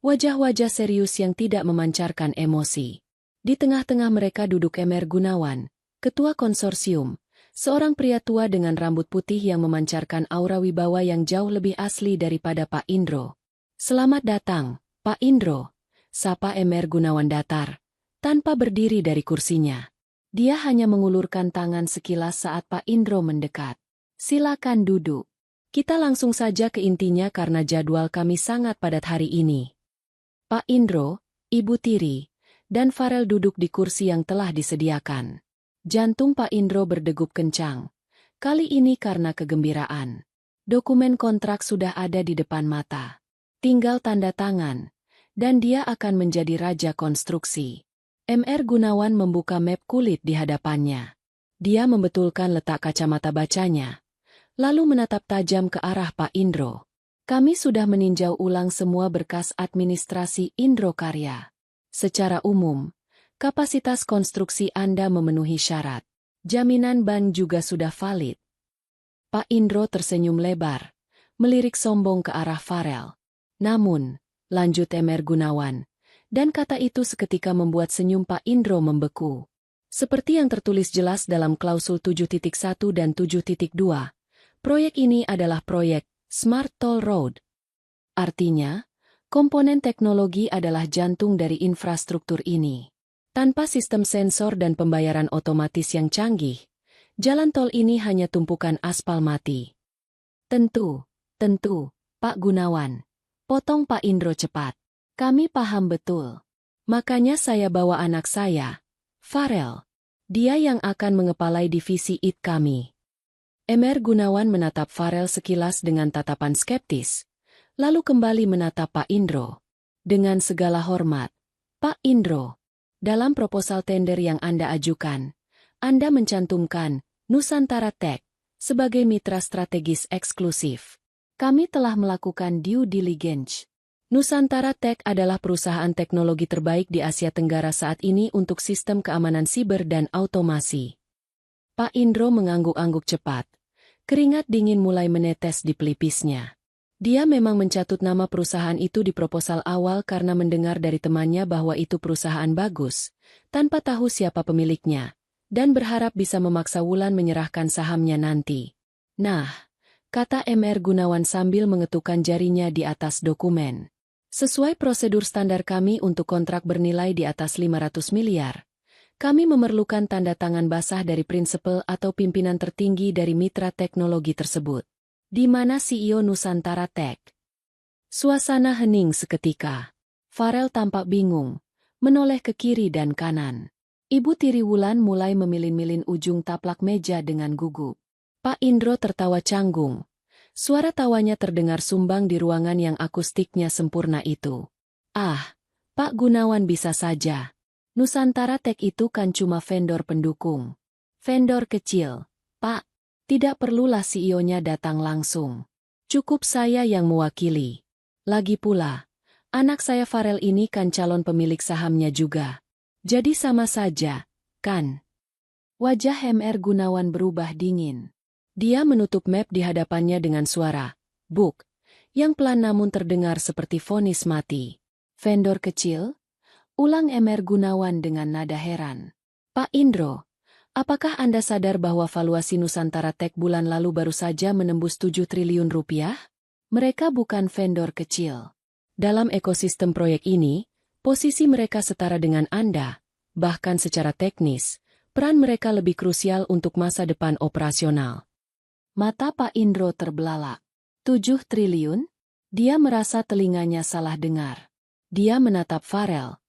Wajah-wajah serius yang tidak memancarkan emosi. Di tengah-tengah mereka duduk Emer Gunawan, ketua konsorsium, seorang pria tua dengan rambut putih yang memancarkan aura wibawa yang jauh lebih asli daripada Pak Indro. Selamat datang, Pak Indro, sapa Emer Gunawan datar, tanpa berdiri dari kursinya. Dia hanya mengulurkan tangan sekilas saat Pak Indro mendekat. Silakan duduk. Kita langsung saja ke intinya karena jadwal kami sangat padat hari ini. Pak Indro, Ibu Tiri, dan Farel duduk di kursi yang telah disediakan. Jantung Pak Indro berdegup kencang. Kali ini karena kegembiraan. Dokumen kontrak sudah ada di depan mata. Tinggal tanda tangan, dan dia akan menjadi raja konstruksi. Mr. Gunawan membuka map kulit di hadapannya. Dia membetulkan letak kacamata bacanya, lalu menatap tajam ke arah Pak Indro. Kami sudah meninjau ulang semua berkas administrasi Indro Karya. Secara umum, kapasitas konstruksi Anda memenuhi syarat. Jaminan bank juga sudah valid. Pak Indro tersenyum lebar, melirik sombong ke arah Farel. Namun, lanjut Mr. Gunawan, dan kata itu seketika membuat senyum Pak Indro membeku. Seperti yang tertulis jelas dalam klausul 7.1 dan 7.2, proyek ini adalah proyek Smart Toll Road. Artinya, komponen teknologi adalah jantung dari infrastruktur ini. Tanpa sistem sensor dan pembayaran otomatis yang canggih, jalan tol ini hanya tumpukan aspal mati. Tentu, Pak Gunawan. Potong Pak Indro cepat. Kami paham betul. Makanya saya bawa anak saya, Farel. Dia yang akan mengepalai divisi IT kami. Mr. Gunawan menatap Farel sekilas dengan tatapan skeptis, lalu kembali menatap Pak Indro. Dengan segala hormat, Pak Indro, dalam proposal tender yang Anda ajukan, Anda mencantumkan Nusantara Tech sebagai mitra strategis eksklusif. Kami telah melakukan due diligence. Nusantara Tech adalah perusahaan teknologi terbaik di Asia Tenggara saat ini untuk sistem keamanan siber dan automasi. Pak Indro mengangguk-angguk cepat. Keringat dingin mulai menetes di pelipisnya. Dia memang mencatut nama perusahaan itu di proposal awal karena mendengar dari temannya bahwa itu perusahaan bagus, tanpa tahu siapa pemiliknya, dan berharap bisa memaksa Wulan menyerahkan sahamnya nanti. Nah, kata Mr. Gunawan sambil mengetukkan jarinya di atas dokumen. Sesuai prosedur standar kami untuk kontrak bernilai di atas 500 miliar, kami memerlukan tanda tangan basah dari prinsipal atau pimpinan tertinggi dari mitra teknologi tersebut. Di mana CEO Nusantara Tech? Suasana hening seketika. Farel tampak bingung, menoleh ke kiri dan kanan. Ibu Tiri Wulan mulai memilin-milin ujung taplak meja dengan gugup. Pak Indro tertawa canggung. Suara tawanya terdengar sumbang di ruangan yang akustiknya sempurna itu. Ah, Pak Gunawan bisa saja. Nusantara Tech itu kan cuma vendor pendukung. Vendor kecil, Pak. Tidak perlulah CEO-nya datang langsung. Cukup saya yang mewakili. Lagi pula, anak saya Farel ini kan calon pemilik sahamnya juga. Jadi sama saja, kan? Wajah MR Gunawan berubah dingin. Dia menutup map di hadapannya dengan suara, "Buk," yang pelan namun terdengar seperti vonis mati. Vendor kecil? Ulang MR Gunawan dengan nada heran. Pak Indro, apakah Anda sadar bahwa valuasi Nusantara Tech bulan lalu baru saja menembus 7 triliun rupiah? Mereka bukan vendor kecil. Dalam ekosistem proyek ini, posisi mereka setara dengan Anda. Bahkan secara teknis, peran mereka lebih krusial untuk masa depan operasional. Mata Pak Indro terbelalak. 7 triliun? Dia merasa telinganya salah dengar. Dia menatap Farel.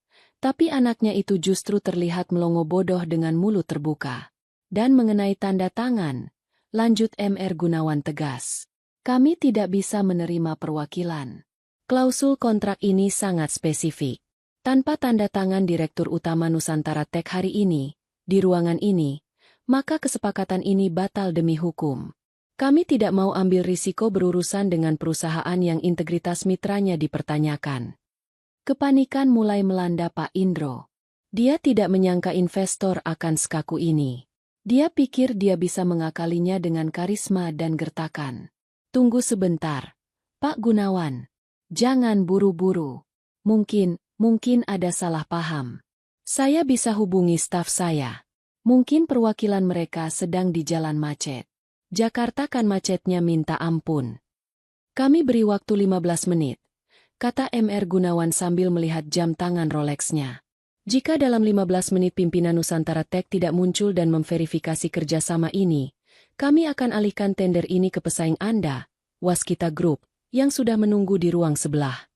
Tapi anaknya itu justru terlihat melongo bodoh dengan mulut terbuka. Dan mengenai tanda tangan, lanjut MR Gunawan tegas. Kami tidak bisa menerima perwakilan. Klausul kontrak ini sangat spesifik. Tanpa tanda tangan Direktur Utama Nusantara Tech hari ini, di ruangan ini, maka kesepakatan ini batal demi hukum. Kami tidak mau ambil risiko berurusan dengan perusahaan yang integritas mitranya dipertanyakan. Kepanikan mulai melanda Pak Indro. Dia tidak menyangka investor akan sekaku ini. Dia pikir dia bisa mengakalinya dengan karisma dan gertakan. Tunggu sebentar, Pak Gunawan. Jangan buru-buru. Mungkin ada salah paham. Saya bisa hubungi staf saya. Mungkin perwakilan mereka sedang di jalan macet. Jakarta kan macetnya minta ampun. Kami beri waktu 15 menit. Kata MR Gunawan sambil melihat jam tangan Rolex-nya. Jika dalam 15 menit pimpinan Nusantara Tech tidak muncul dan memverifikasi kerjasama ini, kami akan alihkan tender ini ke pesaing Anda, Waskita Group, yang sudah menunggu di ruang sebelah.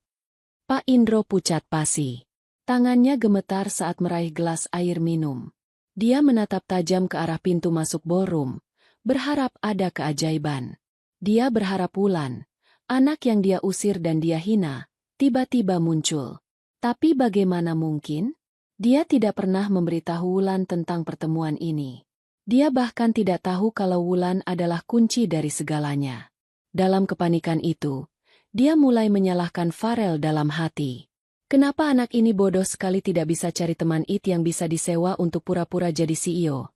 Pak Indro pucat pasi. Tangannya gemetar saat meraih gelas air minum. Dia menatap tajam ke arah pintu masuk ballroom, berharap ada keajaiban. Dia berharap Wulan, anak yang dia usir dan dia hina, tiba-tiba muncul. Tapi bagaimana mungkin? Dia tidak pernah memberitahu Wulan tentang pertemuan ini. Dia bahkan tidak tahu kalau Wulan adalah kunci dari segalanya. Dalam kepanikan itu, dia mulai menyalahkan Farel dalam hati. Kenapa anak ini bodoh sekali tidak bisa cari teman yang bisa disewa untuk pura-pura jadi CEO?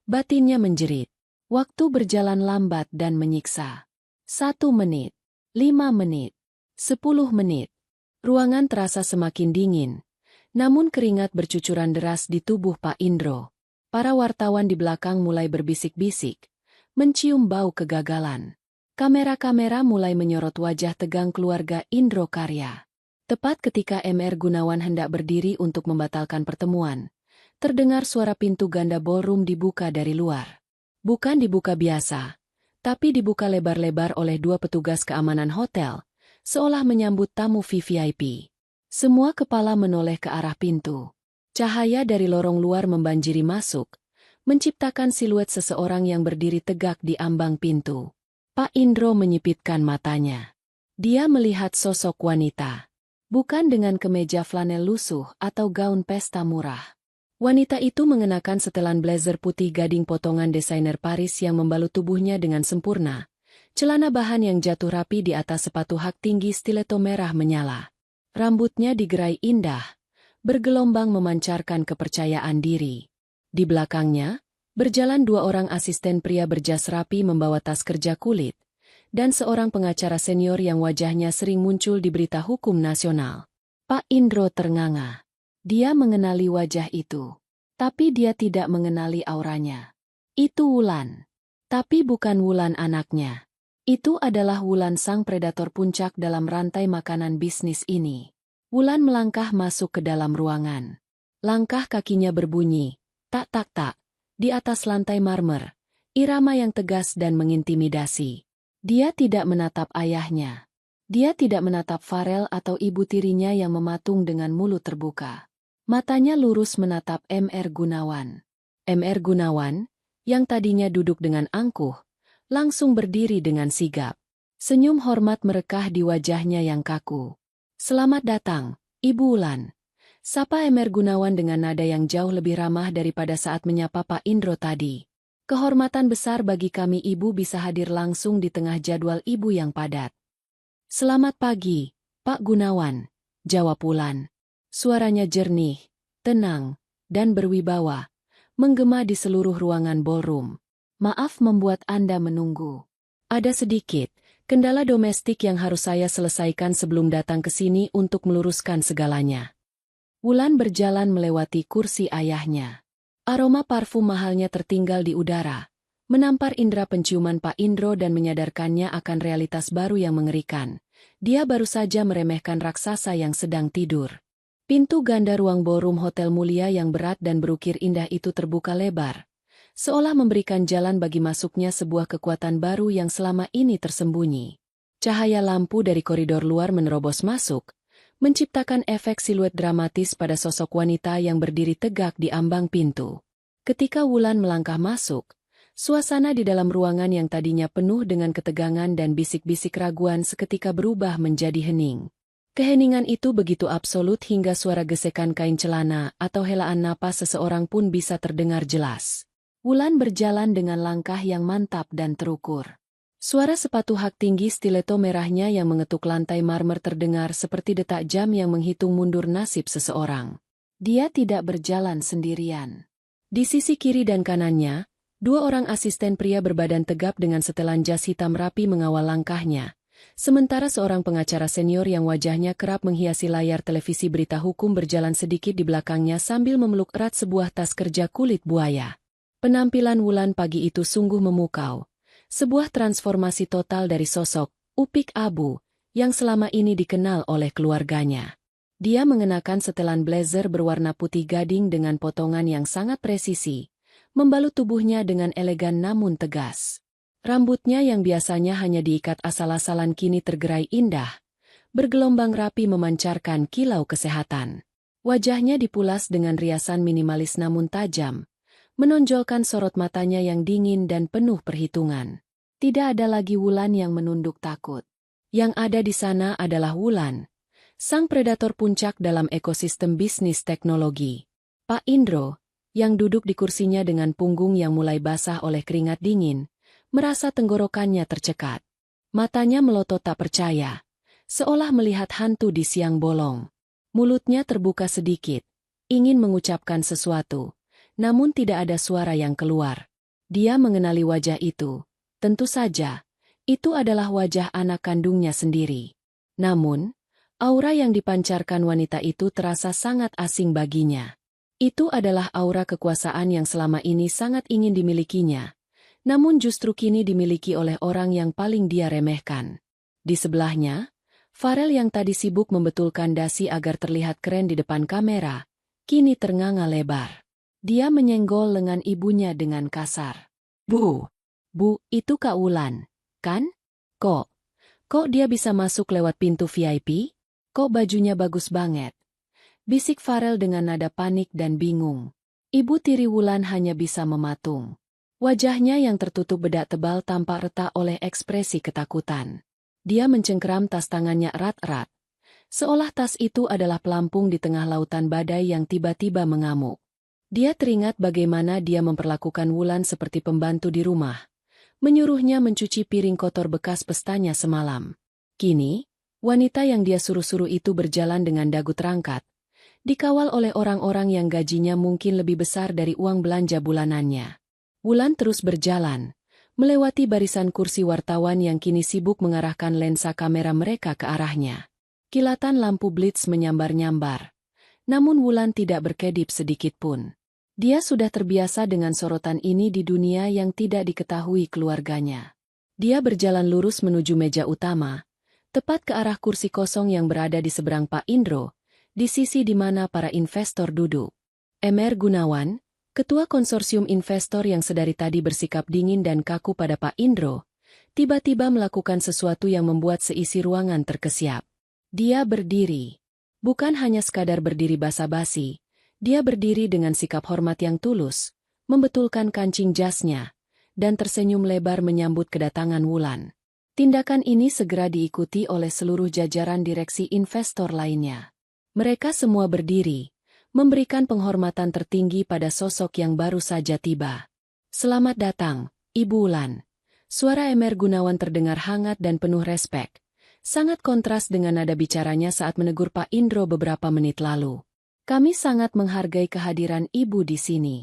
Batinnya menjerit. Waktu berjalan lambat dan menyiksa. 1 menit, 5 menit, 10 menit. Ruangan terasa semakin dingin, namun keringat bercucuran deras di tubuh Pak Indro. Para wartawan di belakang mulai berbisik-bisik, mencium bau kegagalan. Kamera-kamera mulai menyorot wajah tegang keluarga Indro Karya. Tepat ketika MR Gunawan hendak berdiri untuk membatalkan pertemuan, terdengar suara pintu ganda ballroom dibuka dari luar. Bukan dibuka biasa, tapi dibuka lebar-lebar oleh 2 petugas keamanan hotel, seolah menyambut tamu VVIP. Semua kepala menoleh ke arah pintu. Cahaya dari lorong luar membanjiri masuk, menciptakan siluet seseorang yang berdiri tegak di ambang pintu. Pak Indro menyipitkan matanya. Dia melihat sosok wanita. Bukan dengan kemeja flanel lusuh atau gaun pesta murah. Wanita itu mengenakan setelan blazer putih gading potongan desainer Paris yang membalut tubuhnya dengan sempurna. Celana bahan yang jatuh rapi di atas sepatu hak tinggi stiletto merah menyala. Rambutnya digerai indah, bergelombang memancarkan kepercayaan diri. Di belakangnya, berjalan 2 orang asisten pria berjas rapi membawa tas kerja kulit, dan seorang pengacara senior yang wajahnya sering muncul di berita hukum nasional. Pak Indro ternganga. Dia mengenali wajah itu, tapi dia tidak mengenali auranya. Itu Wulan. Tapi bukan Wulan anaknya. Itu adalah Wulan sang predator puncak dalam rantai makanan bisnis ini. Wulan melangkah masuk ke dalam ruangan. Langkah kakinya berbunyi, tak tak tak, di atas lantai marmer, irama yang tegas dan mengintimidasi. Dia tidak menatap ayahnya. Dia tidak menatap Farel atau ibu tirinya yang mematung dengan mulut terbuka. Matanya lurus menatap MR Gunawan. MR Gunawan, yang tadinya duduk dengan angkuh, langsung berdiri dengan sigap. Senyum hormat merekah di wajahnya yang kaku. Selamat datang, Ibu Wulan. Sapa Emer Gunawan dengan nada yang jauh lebih ramah daripada saat menyapa Pak Indro tadi. Kehormatan besar bagi kami Ibu bisa hadir langsung di tengah jadwal Ibu yang padat. Selamat pagi, Pak Gunawan, jawab Wulan. Suaranya jernih, tenang, dan berwibawa, menggema di seluruh ruangan ballroom. Maaf membuat Anda menunggu. Ada sedikit kendala domestik yang harus saya selesaikan sebelum datang ke sini untuk meluruskan segalanya. Wulan berjalan melewati kursi ayahnya. Aroma parfum mahalnya tertinggal di udara, menampar indera penciuman Pak Indro dan menyadarkannya akan realitas baru yang mengerikan. Dia baru saja meremehkan raksasa yang sedang tidur. Pintu ganda ruang ballroom hotel mulia yang berat dan berukir indah itu terbuka lebar, seolah memberikan jalan bagi masuknya sebuah kekuatan baru yang selama ini tersembunyi. Cahaya lampu dari koridor luar menerobos masuk, menciptakan efek siluet dramatis pada sosok wanita yang berdiri tegak di ambang pintu. Ketika Wulan melangkah masuk, suasana di dalam ruangan yang tadinya penuh dengan ketegangan dan bisik-bisik raguan seketika berubah menjadi hening. Keheningan itu begitu absolut hingga suara gesekan kain celana atau helaan napas seseorang pun bisa terdengar jelas. Wulan berjalan dengan langkah yang mantap dan terukur. Suara sepatu hak tinggi stiletto merahnya yang mengetuk lantai marmer terdengar seperti detak jam yang menghitung mundur nasib seseorang. Dia tidak berjalan sendirian. Di sisi kiri dan kanannya, dua orang asisten pria berbadan tegap dengan setelan jas hitam rapi mengawal langkahnya, sementara seorang pengacara senior yang wajahnya kerap menghiasi layar televisi berita hukum berjalan sedikit di belakangnya sambil memeluk erat sebuah tas kerja kulit buaya. Penampilan Wulan pagi itu sungguh memukau. Sebuah transformasi total dari sosok Upik Abu yang selama ini dikenal oleh keluarganya. Dia mengenakan setelan blazer berwarna putih gading dengan potongan yang sangat presisi, membalut tubuhnya dengan elegan namun tegas. Rambutnya yang biasanya hanya diikat asal-asalan kini tergerai indah, bergelombang rapi memancarkan kilau kesehatan. Wajahnya dipulas dengan riasan minimalis namun tajam, menonjolkan sorot matanya yang dingin dan penuh perhitungan. Tidak ada lagi Wulan yang menunduk takut. Yang ada di sana adalah Wulan, sang predator puncak dalam ekosistem bisnis teknologi. Pak Indro, yang duduk di kursinya dengan punggung yang mulai basah oleh keringat dingin, merasa tenggorokannya tercekat. Matanya melotot tak percaya, seolah melihat hantu di siang bolong. Mulutnya terbuka sedikit, ingin mengucapkan sesuatu. Namun tidak ada suara yang keluar. Dia mengenali wajah itu. Tentu saja, itu adalah wajah anak kandungnya sendiri. Namun, aura yang dipancarkan wanita itu terasa sangat asing baginya. Itu adalah aura kekuasaan yang selama ini sangat ingin dimilikinya. Namun justru kini dimiliki oleh orang yang paling dia remehkan. Di sebelahnya, Farel yang tadi sibuk membetulkan dasi agar terlihat keren di depan kamera, kini ternganga lebar. Dia menyenggol lengan ibunya dengan kasar. Bu, itu Kak Wulan, kan? Kok dia bisa masuk lewat pintu VIP? Kok bajunya bagus banget? Bisik Farel dengan nada panik dan bingung. Ibu tiri Wulan hanya bisa mematung. Wajahnya yang tertutup bedak tebal tampak retak oleh ekspresi ketakutan. Dia mencengkeram tas tangannya erat-erat, seolah tas itu adalah pelampung di tengah lautan badai yang tiba-tiba mengamuk. Dia teringat bagaimana dia memperlakukan Wulan seperti pembantu di rumah, menyuruhnya mencuci piring kotor bekas pestanya semalam. Kini, wanita yang dia suruh-suruh itu berjalan dengan dagu terangkat, dikawal oleh orang-orang yang gajinya mungkin lebih besar dari uang belanja bulanannya. Wulan terus berjalan, melewati barisan kursi wartawan yang kini sibuk mengarahkan lensa kamera mereka ke arahnya. Kilatan lampu blitz menyambar-nyambar. Namun Wulan tidak berkedip sedikit pun. Dia sudah terbiasa dengan sorotan ini di dunia yang tidak diketahui keluarganya. Dia berjalan lurus menuju meja utama, tepat ke arah kursi kosong yang berada di seberang Pak Indro, di sisi di mana para investor duduk. Emer Gunawan, ketua konsorsium investor yang sedari tadi bersikap dingin dan kaku pada Pak Indro, tiba-tiba melakukan sesuatu yang membuat seisi ruangan terkesiap. Dia berdiri. Bukan hanya sekadar berdiri basa-basi, dia berdiri dengan sikap hormat yang tulus, membetulkan kancing jasnya, dan tersenyum lebar menyambut kedatangan Wulan. Tindakan ini segera diikuti oleh seluruh jajaran direksi investor lainnya. Mereka semua berdiri, memberikan penghormatan tertinggi pada sosok yang baru saja tiba. "Selamat datang, Ibu Wulan." Suara Emer Gunawan terdengar hangat dan penuh respek. Sangat kontras dengan nada bicaranya saat menegur Pak Indro beberapa menit lalu. "Kami sangat menghargai kehadiran Ibu di sini.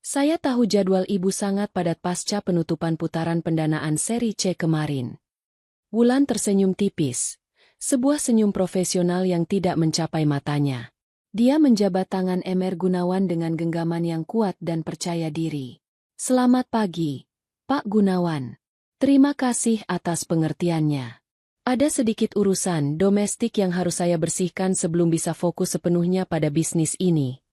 Saya tahu jadwal Ibu sangat padat pasca penutupan putaran pendanaan seri C kemarin." Wulan tersenyum tipis. Sebuah senyum profesional yang tidak mencapai matanya. Dia menjabat tangan Emer Gunawan dengan genggaman yang kuat dan percaya diri. "Selamat pagi, Pak Gunawan. Terima kasih atas pengertiannya. Ada sedikit urusan domestik yang harus saya bersihkan sebelum bisa fokus sepenuhnya pada bisnis ini."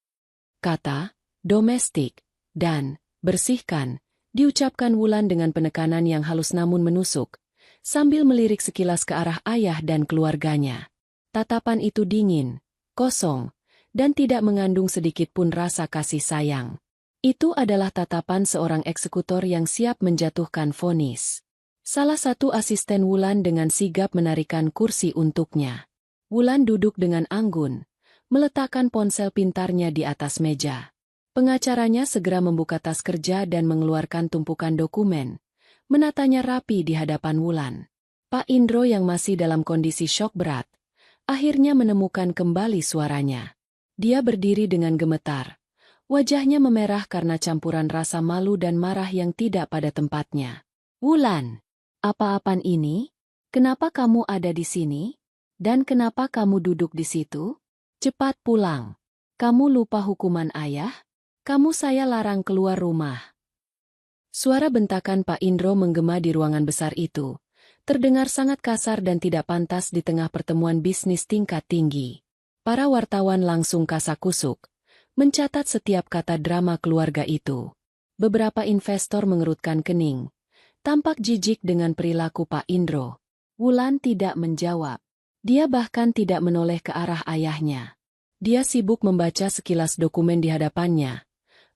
Kata domestik dan bersihkan diucapkan Wulan dengan penekanan yang halus namun menusuk, sambil melirik sekilas ke arah ayah dan keluarganya. Tatapan itu dingin, kosong, dan tidak mengandung sedikit pun rasa kasih sayang. Itu adalah tatapan seorang eksekutor yang siap menjatuhkan vonis. Salah satu asisten Wulan dengan sigap menarikan kursi untuknya. Wulan duduk dengan anggun, meletakkan ponsel pintarnya di atas meja. Pengacaranya segera membuka tas kerja dan mengeluarkan tumpukan dokumen, menatanya rapi di hadapan Wulan. Pak Indro yang masih dalam kondisi syok berat, akhirnya menemukan kembali suaranya. Dia berdiri dengan gemetar. Wajahnya memerah karena campuran rasa malu dan marah yang tidak pada tempatnya. "Wulan, apa-apaan ini? Kenapa kamu ada di sini? Dan kenapa kamu duduk di situ? Cepat pulang. Kamu lupa hukuman ayah? Kamu saya larang keluar rumah." Suara bentakan Pak Indro menggema di ruangan besar itu. Terdengar sangat kasar dan tidak pantas di tengah pertemuan bisnis tingkat tinggi. Para wartawan langsung kasak-kusuk, mencatat setiap kata drama keluarga itu. Beberapa investor mengerutkan kening. Tampak jijik dengan perilaku Pak Indro. Wulan tidak menjawab. Dia bahkan tidak menoleh ke arah ayahnya. Dia sibuk membaca sekilas dokumen di hadapannya,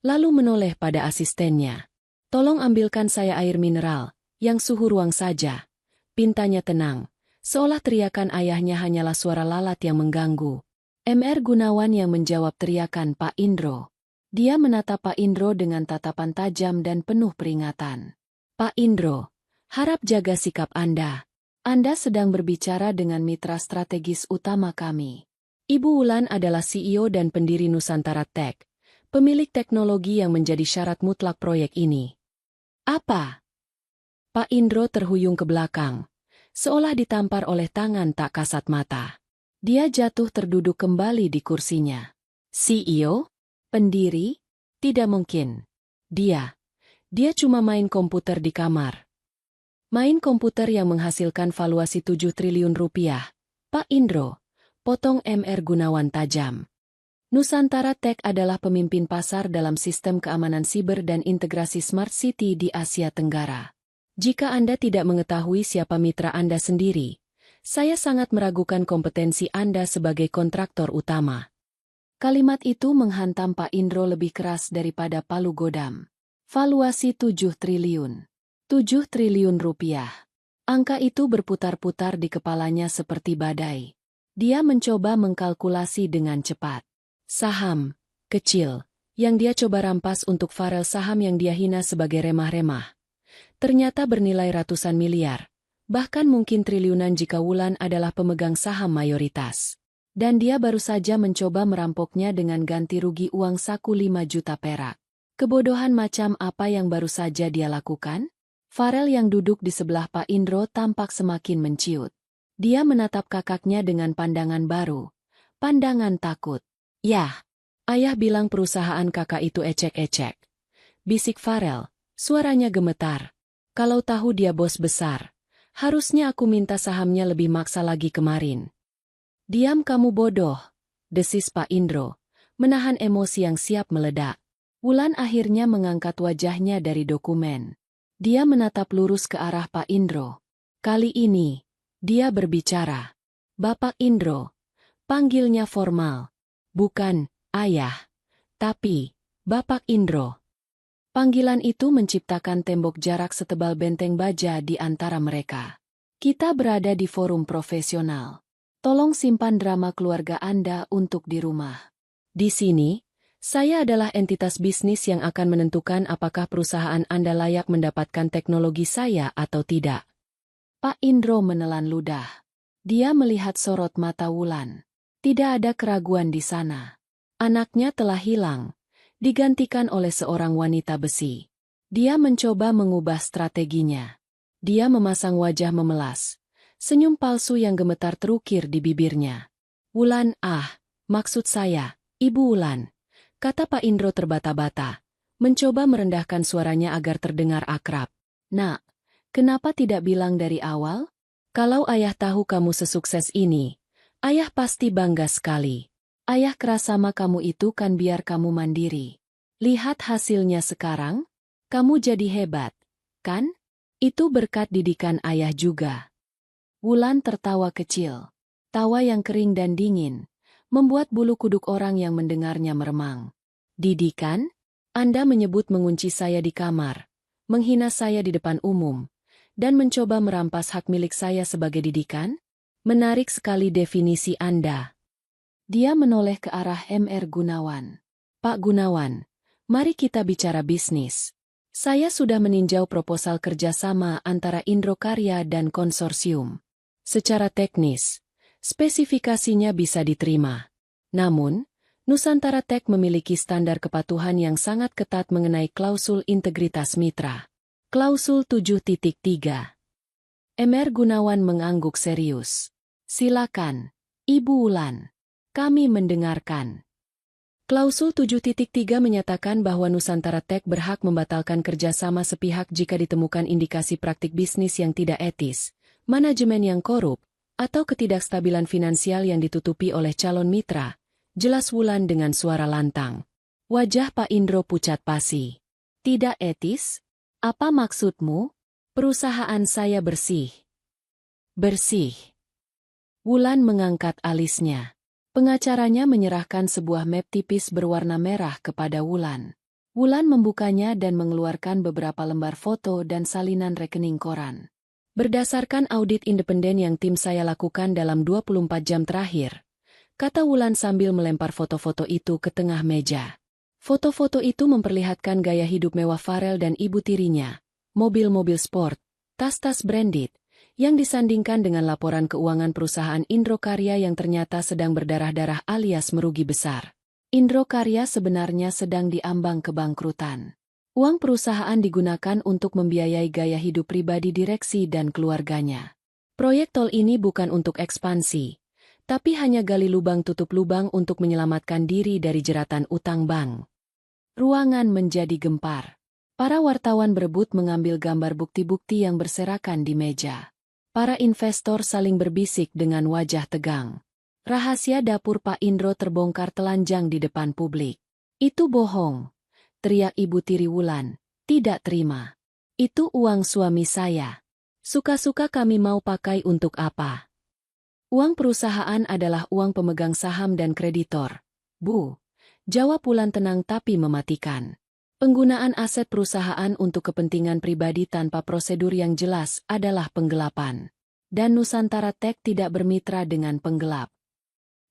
lalu menoleh pada asistennya. "Tolong ambilkan saya air mineral, yang suhu ruang saja." Pintanya tenang, seolah teriakan ayahnya hanyalah suara lalat yang mengganggu. Mr. Gunawan yang menjawab teriakan Pak Indro. Dia menatap Pak Indro dengan tatapan tajam dan penuh peringatan. "Pak Indro, harap jaga sikap Anda. Anda sedang berbicara dengan mitra strategis utama kami. Ibu Wulan adalah CEO dan pendiri Nusantara Tech, pemilik teknologi yang menjadi syarat mutlak proyek ini." "Apa?" Pak Indro terhuyung ke belakang, seolah ditampar oleh tangan tak kasat mata. Dia jatuh terduduk kembali di kursinya. "CEO? Pendiri? Tidak mungkin. Dia cuma main komputer di kamar." "Main komputer yang menghasilkan valuasi 7 triliun rupiah, Pak Indro," potong Mr. Gunawan tajam. Nusantara Tech adalah pemimpin pasar dalam sistem keamanan siber dan integrasi Smart City di Asia Tenggara. Jika Anda tidak mengetahui siapa mitra Anda sendiri, saya sangat meragukan kompetensi Anda sebagai kontraktor utama. Kalimat itu menghantam Pak Indro lebih keras daripada palu godam. Valuasi 7 triliun. 7 triliun rupiah. Angka itu berputar-putar di kepalanya seperti badai. Dia mencoba mengkalkulasi dengan cepat. Saham kecil yang dia coba rampas untuk farel saham yang dia hina sebagai remah-remah, ternyata bernilai ratusan miliar, bahkan mungkin triliunan jika Wulan adalah pemegang saham mayoritas. Dan dia baru saja mencoba merampoknya dengan ganti rugi uang saku 5 juta perak. Kebodohan macam apa yang baru saja dia lakukan? Farel yang duduk di sebelah Pak Indro tampak semakin menciut. Dia menatap kakaknya dengan pandangan baru. Pandangan takut. "Yah, ayah bilang perusahaan kakak itu ecek-ecek," bisik Farel, suaranya gemetar. "Kalau tahu dia bos besar, harusnya aku minta sahamnya lebih maksa lagi kemarin." "Diam kamu bodoh," desis Pak Indro, menahan emosi yang siap meledak. Wulan akhirnya mengangkat wajahnya dari dokumen. Dia menatap lurus ke arah Pak Indro. Kali ini, dia berbicara. "Bapak Indro." Panggilnya formal. Bukan ayah, tapi Bapak Indro. Panggilan itu menciptakan tembok jarak setebal benteng baja di antara mereka. "Kita berada di forum profesional. Tolong simpan drama keluarga Anda untuk di rumah." Di sini, saya adalah entitas bisnis yang akan menentukan apakah perusahaan Anda layak mendapatkan teknologi saya atau tidak. Pak Indro menelan ludah. Dia melihat sorot mata Wulan. Tidak ada keraguan di sana. Anaknya telah hilang, digantikan oleh seorang wanita besi. Dia mencoba mengubah strateginya. Dia memasang wajah memelas. Senyum palsu yang gemetar terukir di bibirnya. Wulan, maksud saya, Ibu Wulan, kata Pak Indro terbata-bata, mencoba merendahkan suaranya agar terdengar akrab. Nak, kenapa tidak bilang dari awal? Kalau ayah tahu kamu sesukses ini, ayah pasti bangga sekali. Ayah keras sama kamu itu kan biar kamu mandiri. Lihat hasilnya sekarang, kamu jadi hebat, kan? Itu berkat didikan ayah juga. Wulan tertawa kecil. Tawa yang kering dan dingin, membuat bulu kuduk orang yang mendengarnya meremang. Didikan? Anda menyebut mengunci saya di kamar, menghina saya di depan umum, dan mencoba merampas hak milik saya sebagai didikan? Menarik sekali definisi Anda. Dia menoleh ke arah Mr. Gunawan. Pak Gunawan, mari kita bicara bisnis. Saya sudah meninjau proposal kerjasama antara Indro Karya dan konsorsium. Secara teknis, spesifikasinya bisa diterima. Namun, Nusantara Tech memiliki standar kepatuhan yang sangat ketat mengenai klausul integritas mitra. Klausul 7.3. Mr. Gunawan mengangguk serius. Silakan, Ibu Wulan. Kami mendengarkan. Klausul 7.3 menyatakan bahwa Nusantara Tech berhak membatalkan kerjasama sepihak jika ditemukan indikasi praktik bisnis yang tidak etis, manajemen yang korup, atau ketidakstabilan finansial yang ditutupi oleh calon mitra, jelas Wulan dengan suara lantang. Wajah Pak Indro pucat pasi. Tidak etis? Apa maksudmu? Perusahaan saya bersih. Bersih. Wulan mengangkat alisnya. Pengacaranya menyerahkan sebuah map tipis berwarna merah kepada Wulan. Wulan membukanya dan mengeluarkan beberapa lembar foto dan salinan rekening koran. Berdasarkan audit independen yang tim saya lakukan dalam 24 jam terakhir, kata Wulan sambil melempar foto-foto itu ke tengah meja. Foto-foto itu memperlihatkan gaya hidup mewah Farel dan ibu tirinya, mobil-mobil sport, tas-tas branded, yang disandingkan dengan laporan keuangan perusahaan Indro Karya yang ternyata sedang berdarah-darah alias merugi besar. Indro Karya sebenarnya sedang diambang kebangkrutan. Uang perusahaan digunakan untuk membiayai gaya hidup pribadi direksi dan keluarganya. Proyek tol ini bukan untuk ekspansi, tapi hanya gali lubang tutup lubang untuk menyelamatkan diri dari jeratan utang bank. Ruangan menjadi gempar. Para wartawan berebut mengambil gambar bukti-bukti yang berserakan di meja. Para investor saling berbisik dengan wajah tegang. Rahasia dapur Pak Indro terbongkar telanjang di depan publik. Itu bohong, teriak ibu tiri Wulan. Tidak terima. Itu uang suami saya. Suka-suka kami mau pakai untuk apa? Uang perusahaan adalah uang pemegang saham dan kreditor. Bu, jawab Wulan tenang tapi mematikan. Penggunaan aset perusahaan untuk kepentingan pribadi tanpa prosedur yang jelas adalah penggelapan. Dan Nusantara Tech tidak bermitra dengan penggelap.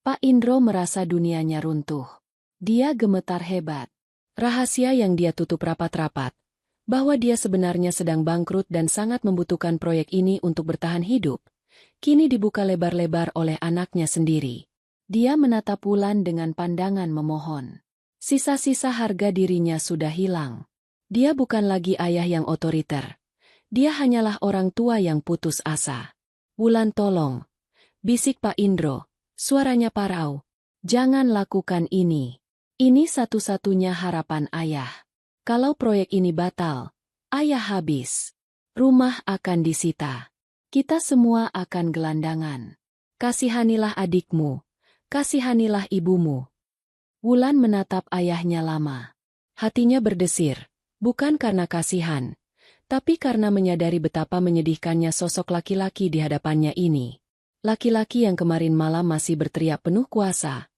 Pak Indro merasa dunianya runtuh. Dia gemetar hebat. Rahasia yang dia tutup rapat-rapat, bahwa dia sebenarnya sedang bangkrut dan sangat membutuhkan proyek ini untuk bertahan hidup, kini dibuka lebar-lebar oleh anaknya sendiri. Dia menatap Wulan dengan pandangan memohon. Sisa-sisa harga dirinya sudah hilang. Dia bukan lagi ayah yang otoriter. Dia hanyalah orang tua yang putus asa. Wulan tolong, bisik Pak Indro, suaranya parau. Jangan lakukan ini. Ini satu-satunya harapan ayah. Kalau proyek ini batal, ayah habis. Rumah akan disita. Kita semua akan gelandangan. Kasihanilah adikmu. Kasihanilah ibumu. Wulan menatap ayahnya lama. Hatinya berdesir, bukan karena kasihan, tapi karena menyadari betapa menyedihkannya sosok laki-laki di hadapannya ini. Laki-laki yang kemarin malam masih berteriak penuh kuasa,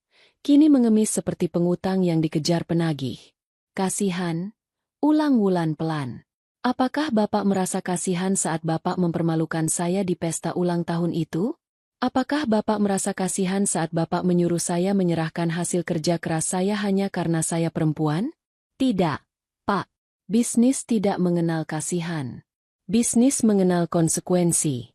kini mengemis seperti pengutang yang dikejar penagih. Kasihan? Ulang Wulan pelan. Apakah Bapak merasa kasihan saat Bapak mempermalukan saya di pesta ulang tahun itu? Apakah Bapak merasa kasihan saat Bapak menyuruh saya menyerahkan hasil kerja keras saya hanya karena saya perempuan? Tidak, Pak. Bisnis tidak mengenal kasihan. Bisnis mengenal konsekuensi.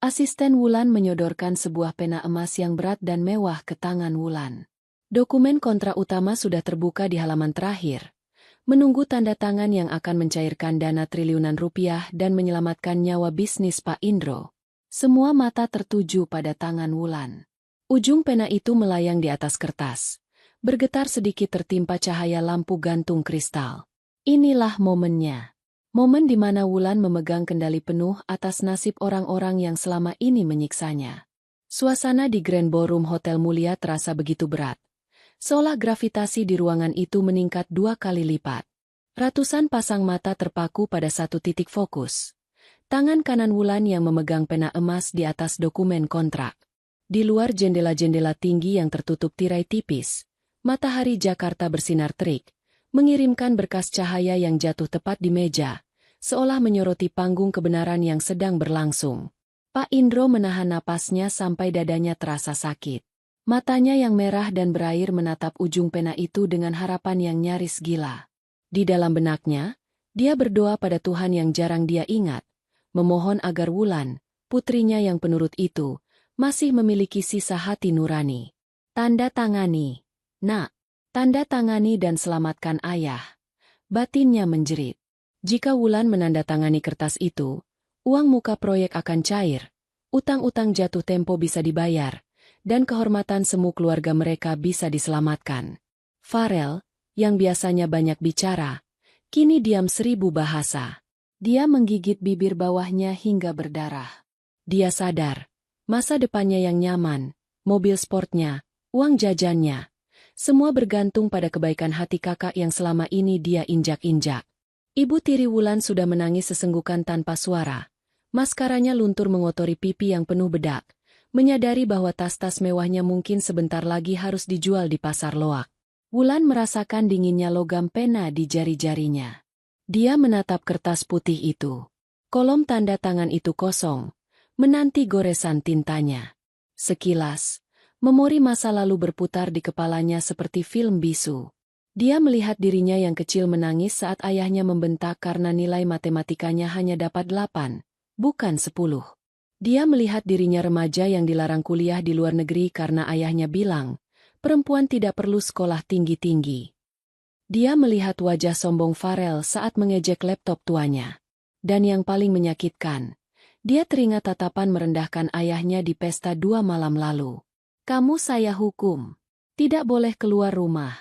Asisten Wulan menyodorkan sebuah pena emas yang berat dan mewah ke tangan Wulan. Dokumen kontrak utama sudah terbuka di halaman terakhir, menunggu tanda tangan yang akan mencairkan dana triliunan rupiah dan menyelamatkan nyawa bisnis Pak Indro. Semua mata tertuju pada tangan Wulan. Ujung pena itu melayang di atas kertas, bergetar sedikit tertimpa cahaya lampu gantung kristal. Inilah momennya. Momen di mana Wulan memegang kendali penuh atas nasib orang-orang yang selama ini menyiksanya. Suasana di Grand Ballroom Hotel Mulia terasa begitu berat. Seolah gravitasi di ruangan itu meningkat 2 kali lipat. Ratusan pasang mata terpaku pada satu titik fokus. Tangan kanan Wulan yang memegang pena emas di atas dokumen kontrak. Di luar jendela-jendela tinggi yang tertutup tirai tipis, matahari Jakarta bersinar terik, mengirimkan berkas cahaya yang jatuh tepat di meja, seolah menyoroti panggung kebenaran yang sedang berlangsung. Pak Indro menahan napasnya sampai dadanya terasa sakit. Matanya yang merah dan berair menatap ujung pena itu dengan harapan yang nyaris gila. Di dalam benaknya, dia berdoa pada Tuhan yang jarang dia ingat, memohon agar Wulan, putrinya yang penurut itu, masih memiliki sisa hati nurani. Tanda tangani, nak. Tanda tangani dan selamatkan ayah. Batinnya menjerit. Jika Wulan menandatangani kertas itu, uang muka proyek akan cair, utang-utang jatuh tempo bisa dibayar, dan kehormatan semu keluarga mereka bisa diselamatkan. Farel, yang biasanya banyak bicara, kini diam 1000 bahasa. Dia menggigit bibir bawahnya hingga berdarah. Dia sadar, masa depannya yang nyaman, mobil sportnya, uang jajannya, semua bergantung pada kebaikan hati kakak yang selama ini dia injak-injak. Ibu tiri Wulan sudah menangis sesenggukan tanpa suara. Maskaranya luntur mengotori pipi yang penuh bedak, menyadari bahwa tas-tas mewahnya mungkin sebentar lagi harus dijual di pasar loak. Wulan merasakan dinginnya logam pena di jari-jarinya. Dia menatap kertas putih itu. Kolom tanda tangan itu kosong, menanti goresan tintanya. Sekilas, memori masa lalu berputar di kepalanya seperti film bisu. Dia melihat dirinya yang kecil menangis saat ayahnya membentak karena nilai matematikanya hanya dapat 8, bukan 10. Dia melihat dirinya remaja yang dilarang kuliah di luar negeri karena ayahnya bilang, perempuan tidak perlu sekolah tinggi-tinggi. Dia melihat wajah sombong Farel saat mengejek laptop tuanya. Dan yang paling menyakitkan, dia teringat tatapan merendahkan ayahnya di pesta 2 malam lalu. Kamu saya hukum. Tidak boleh keluar rumah.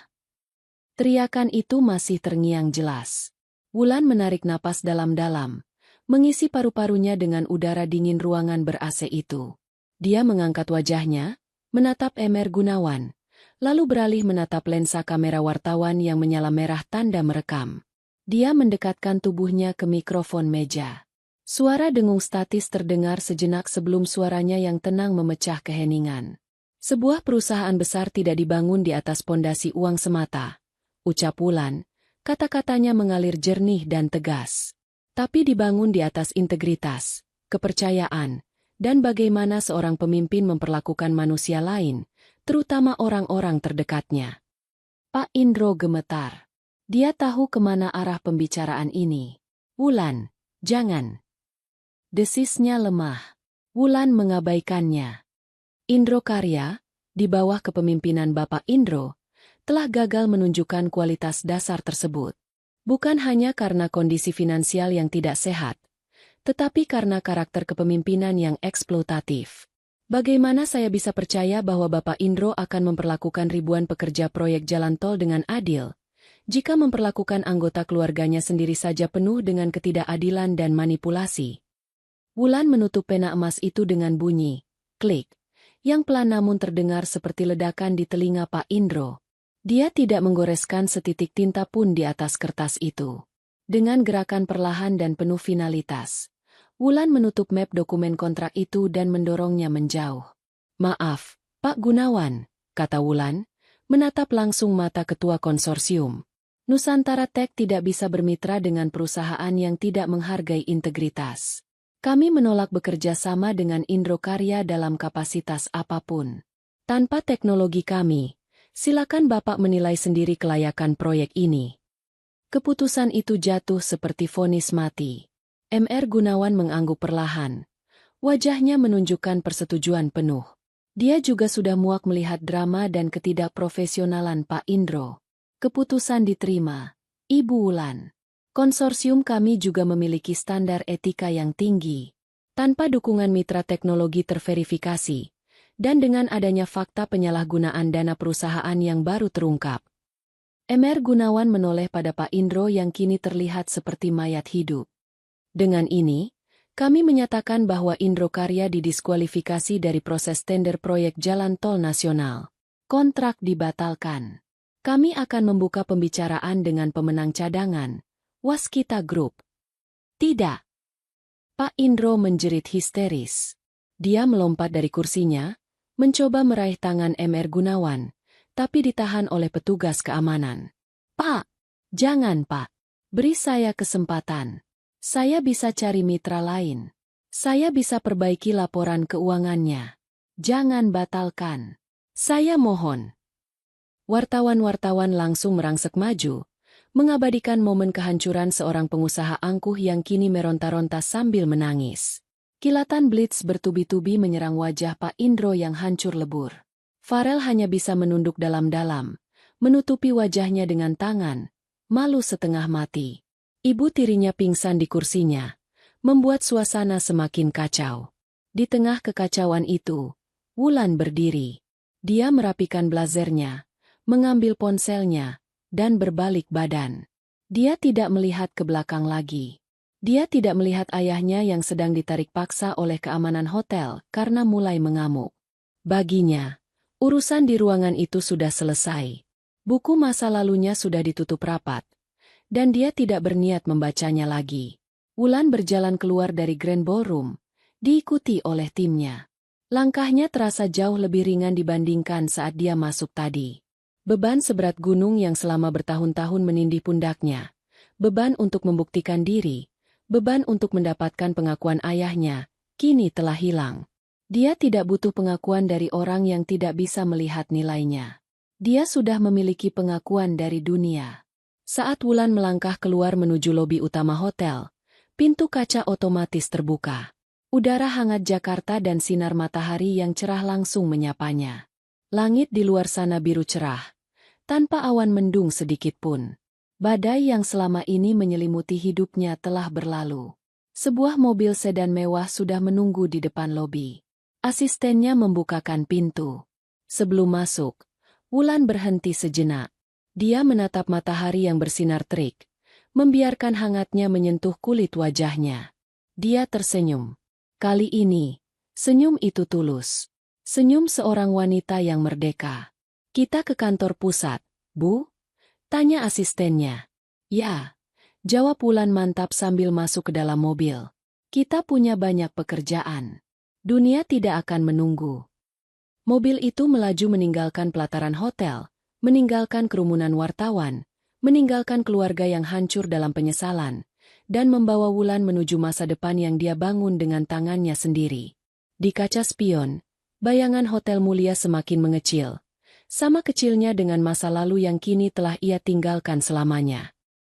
Teriakan itu masih terngiang jelas. Wulan menarik napas dalam-dalam, mengisi paru-parunya dengan udara dingin ruangan ber-AC itu. Dia mengangkat wajahnya, menatap Emer Gunawan, lalu beralih menatap lensa kamera wartawan yang menyala merah tanda merekam. Dia mendekatkan tubuhnya ke mikrofon meja. Suara dengung statis terdengar sejenak sebelum suaranya yang tenang memecah keheningan. Sebuah perusahaan besar tidak dibangun di atas pondasi uang semata. Ucap Wulan, kata-katanya mengalir jernih dan tegas. Tapi dibangun di atas integritas, kepercayaan, dan bagaimana seorang pemimpin memperlakukan manusia lain, terutama orang-orang terdekatnya. Pak Indro gemetar. Dia tahu kemana arah pembicaraan ini. Wulan, jangan. Desisnya lemah. Wulan mengabaikannya. Indro Karya, di bawah kepemimpinan Bapak Indro, telah gagal menunjukkan kualitas dasar tersebut. Bukan hanya karena kondisi finansial yang tidak sehat, tetapi karena karakter kepemimpinan yang eksploitatif. Bagaimana saya bisa percaya bahwa Bapak Indro akan memperlakukan ribuan pekerja proyek jalan tol dengan adil, jika memperlakukan anggota keluarganya sendiri saja penuh dengan ketidakadilan dan manipulasi? Wulan menutup pena emas itu dengan bunyi, klik, yang pelan namun terdengar seperti ledakan di telinga Pak Indro. Dia tidak menggoreskan setitik tinta pun di atas kertas itu. Dengan gerakan perlahan dan penuh finalitas, Wulan menutup map dokumen kontrak itu dan mendorongnya menjauh. Maaf, Pak Gunawan, kata Wulan, menatap langsung mata ketua konsorsium. Nusantara Tech tidak bisa bermitra dengan perusahaan yang tidak menghargai integritas. Kami menolak bekerja sama dengan Indro Karya dalam kapasitas apapun. Tanpa teknologi kami, silakan Bapak menilai sendiri kelayakan proyek ini. Keputusan itu jatuh seperti vonis mati. M.R. Gunawan mengangguk perlahan. Wajahnya menunjukkan persetujuan penuh. Dia juga sudah muak melihat drama dan ketidakprofesionalan Pak Indro. Keputusan diterima. Ibu Wulan. Konsorsium kami juga memiliki standar etika yang tinggi. Tanpa dukungan mitra teknologi terverifikasi, dan dengan adanya fakta penyalahgunaan dana perusahaan yang baru terungkap. M.R. Gunawan menoleh pada Pak Indro yang kini terlihat seperti mayat hidup. Dengan ini, kami menyatakan bahwa Indro Karya didiskualifikasi dari proses tender proyek Jalan Tol Nasional. Kontrak dibatalkan. Kami akan membuka pembicaraan dengan pemenang cadangan, Waskita Group. Tidak. Pak Indro menjerit histeris. Dia melompat dari kursinya, mencoba meraih tangan M.R. Gunawan, tapi ditahan oleh petugas keamanan. Pak, jangan Pak. Beri saya kesempatan. Saya bisa cari mitra lain. Saya bisa perbaiki laporan keuangannya. Jangan batalkan. Saya mohon. Wartawan-wartawan langsung merangsek maju, mengabadikan momen kehancuran seorang pengusaha angkuh yang kini meronta-ronta sambil menangis. Kilatan blitz bertubi-tubi menyerang wajah Pak Indro yang hancur lebur. Farel hanya bisa menunduk dalam-dalam, menutupi wajahnya dengan tangan, malu setengah mati. Ibu tirinya pingsan di kursinya, membuat suasana semakin kacau. Di tengah kekacauan itu, Wulan berdiri. Dia merapikan blazernya, mengambil ponselnya, dan berbalik badan. Dia tidak melihat ke belakang lagi. Dia tidak melihat ayahnya yang sedang ditarik paksa oleh keamanan hotel karena mulai mengamuk. Baginya, urusan di ruangan itu sudah selesai. Buku masa lalunya sudah ditutup rapat, dan dia tidak berniat membacanya lagi. Wulan berjalan keluar dari Grand Ballroom, diikuti oleh timnya. Langkahnya terasa jauh lebih ringan dibandingkan saat dia masuk tadi. Beban seberat gunung yang selama bertahun-tahun menindih pundaknya. Beban untuk membuktikan diri. Beban untuk mendapatkan pengakuan ayahnya, kini telah hilang. Dia tidak butuh pengakuan dari orang yang tidak bisa melihat nilainya. Dia sudah memiliki pengakuan dari dunia. Saat Wulan melangkah keluar menuju lobi utama hotel, pintu kaca otomatis terbuka. Udara hangat Jakarta dan sinar matahari yang cerah langsung menyapanya. Langit di luar sana biru cerah, tanpa awan mendung sedikit pun. Badai yang selama ini menyelimuti hidupnya telah berlalu. Sebuah mobil sedan mewah sudah menunggu di depan lobi. Asistennya membukakan pintu. Sebelum masuk, Wulan berhenti sejenak. Dia menatap matahari yang bersinar terik, membiarkan hangatnya menyentuh kulit wajahnya. Dia tersenyum. Kali ini, senyum itu tulus. Senyum seorang wanita yang merdeka. Kita ke kantor pusat, Bu? Tanya asistennya. Ya, jawab Wulan mantap sambil masuk ke dalam mobil. Kita punya banyak pekerjaan. Dunia tidak akan menunggu. Mobil itu melaju meninggalkan pelataran hotel, meninggalkan kerumunan wartawan, meninggalkan keluarga yang hancur dalam penyesalan, dan membawa Wulan menuju masa depan yang dia bangun dengan tangannya sendiri. Di kaca spion, bayangan hotel mulia semakin mengecil, sama kecilnya dengan masa lalu yang kini telah ia tinggalkan selamanya.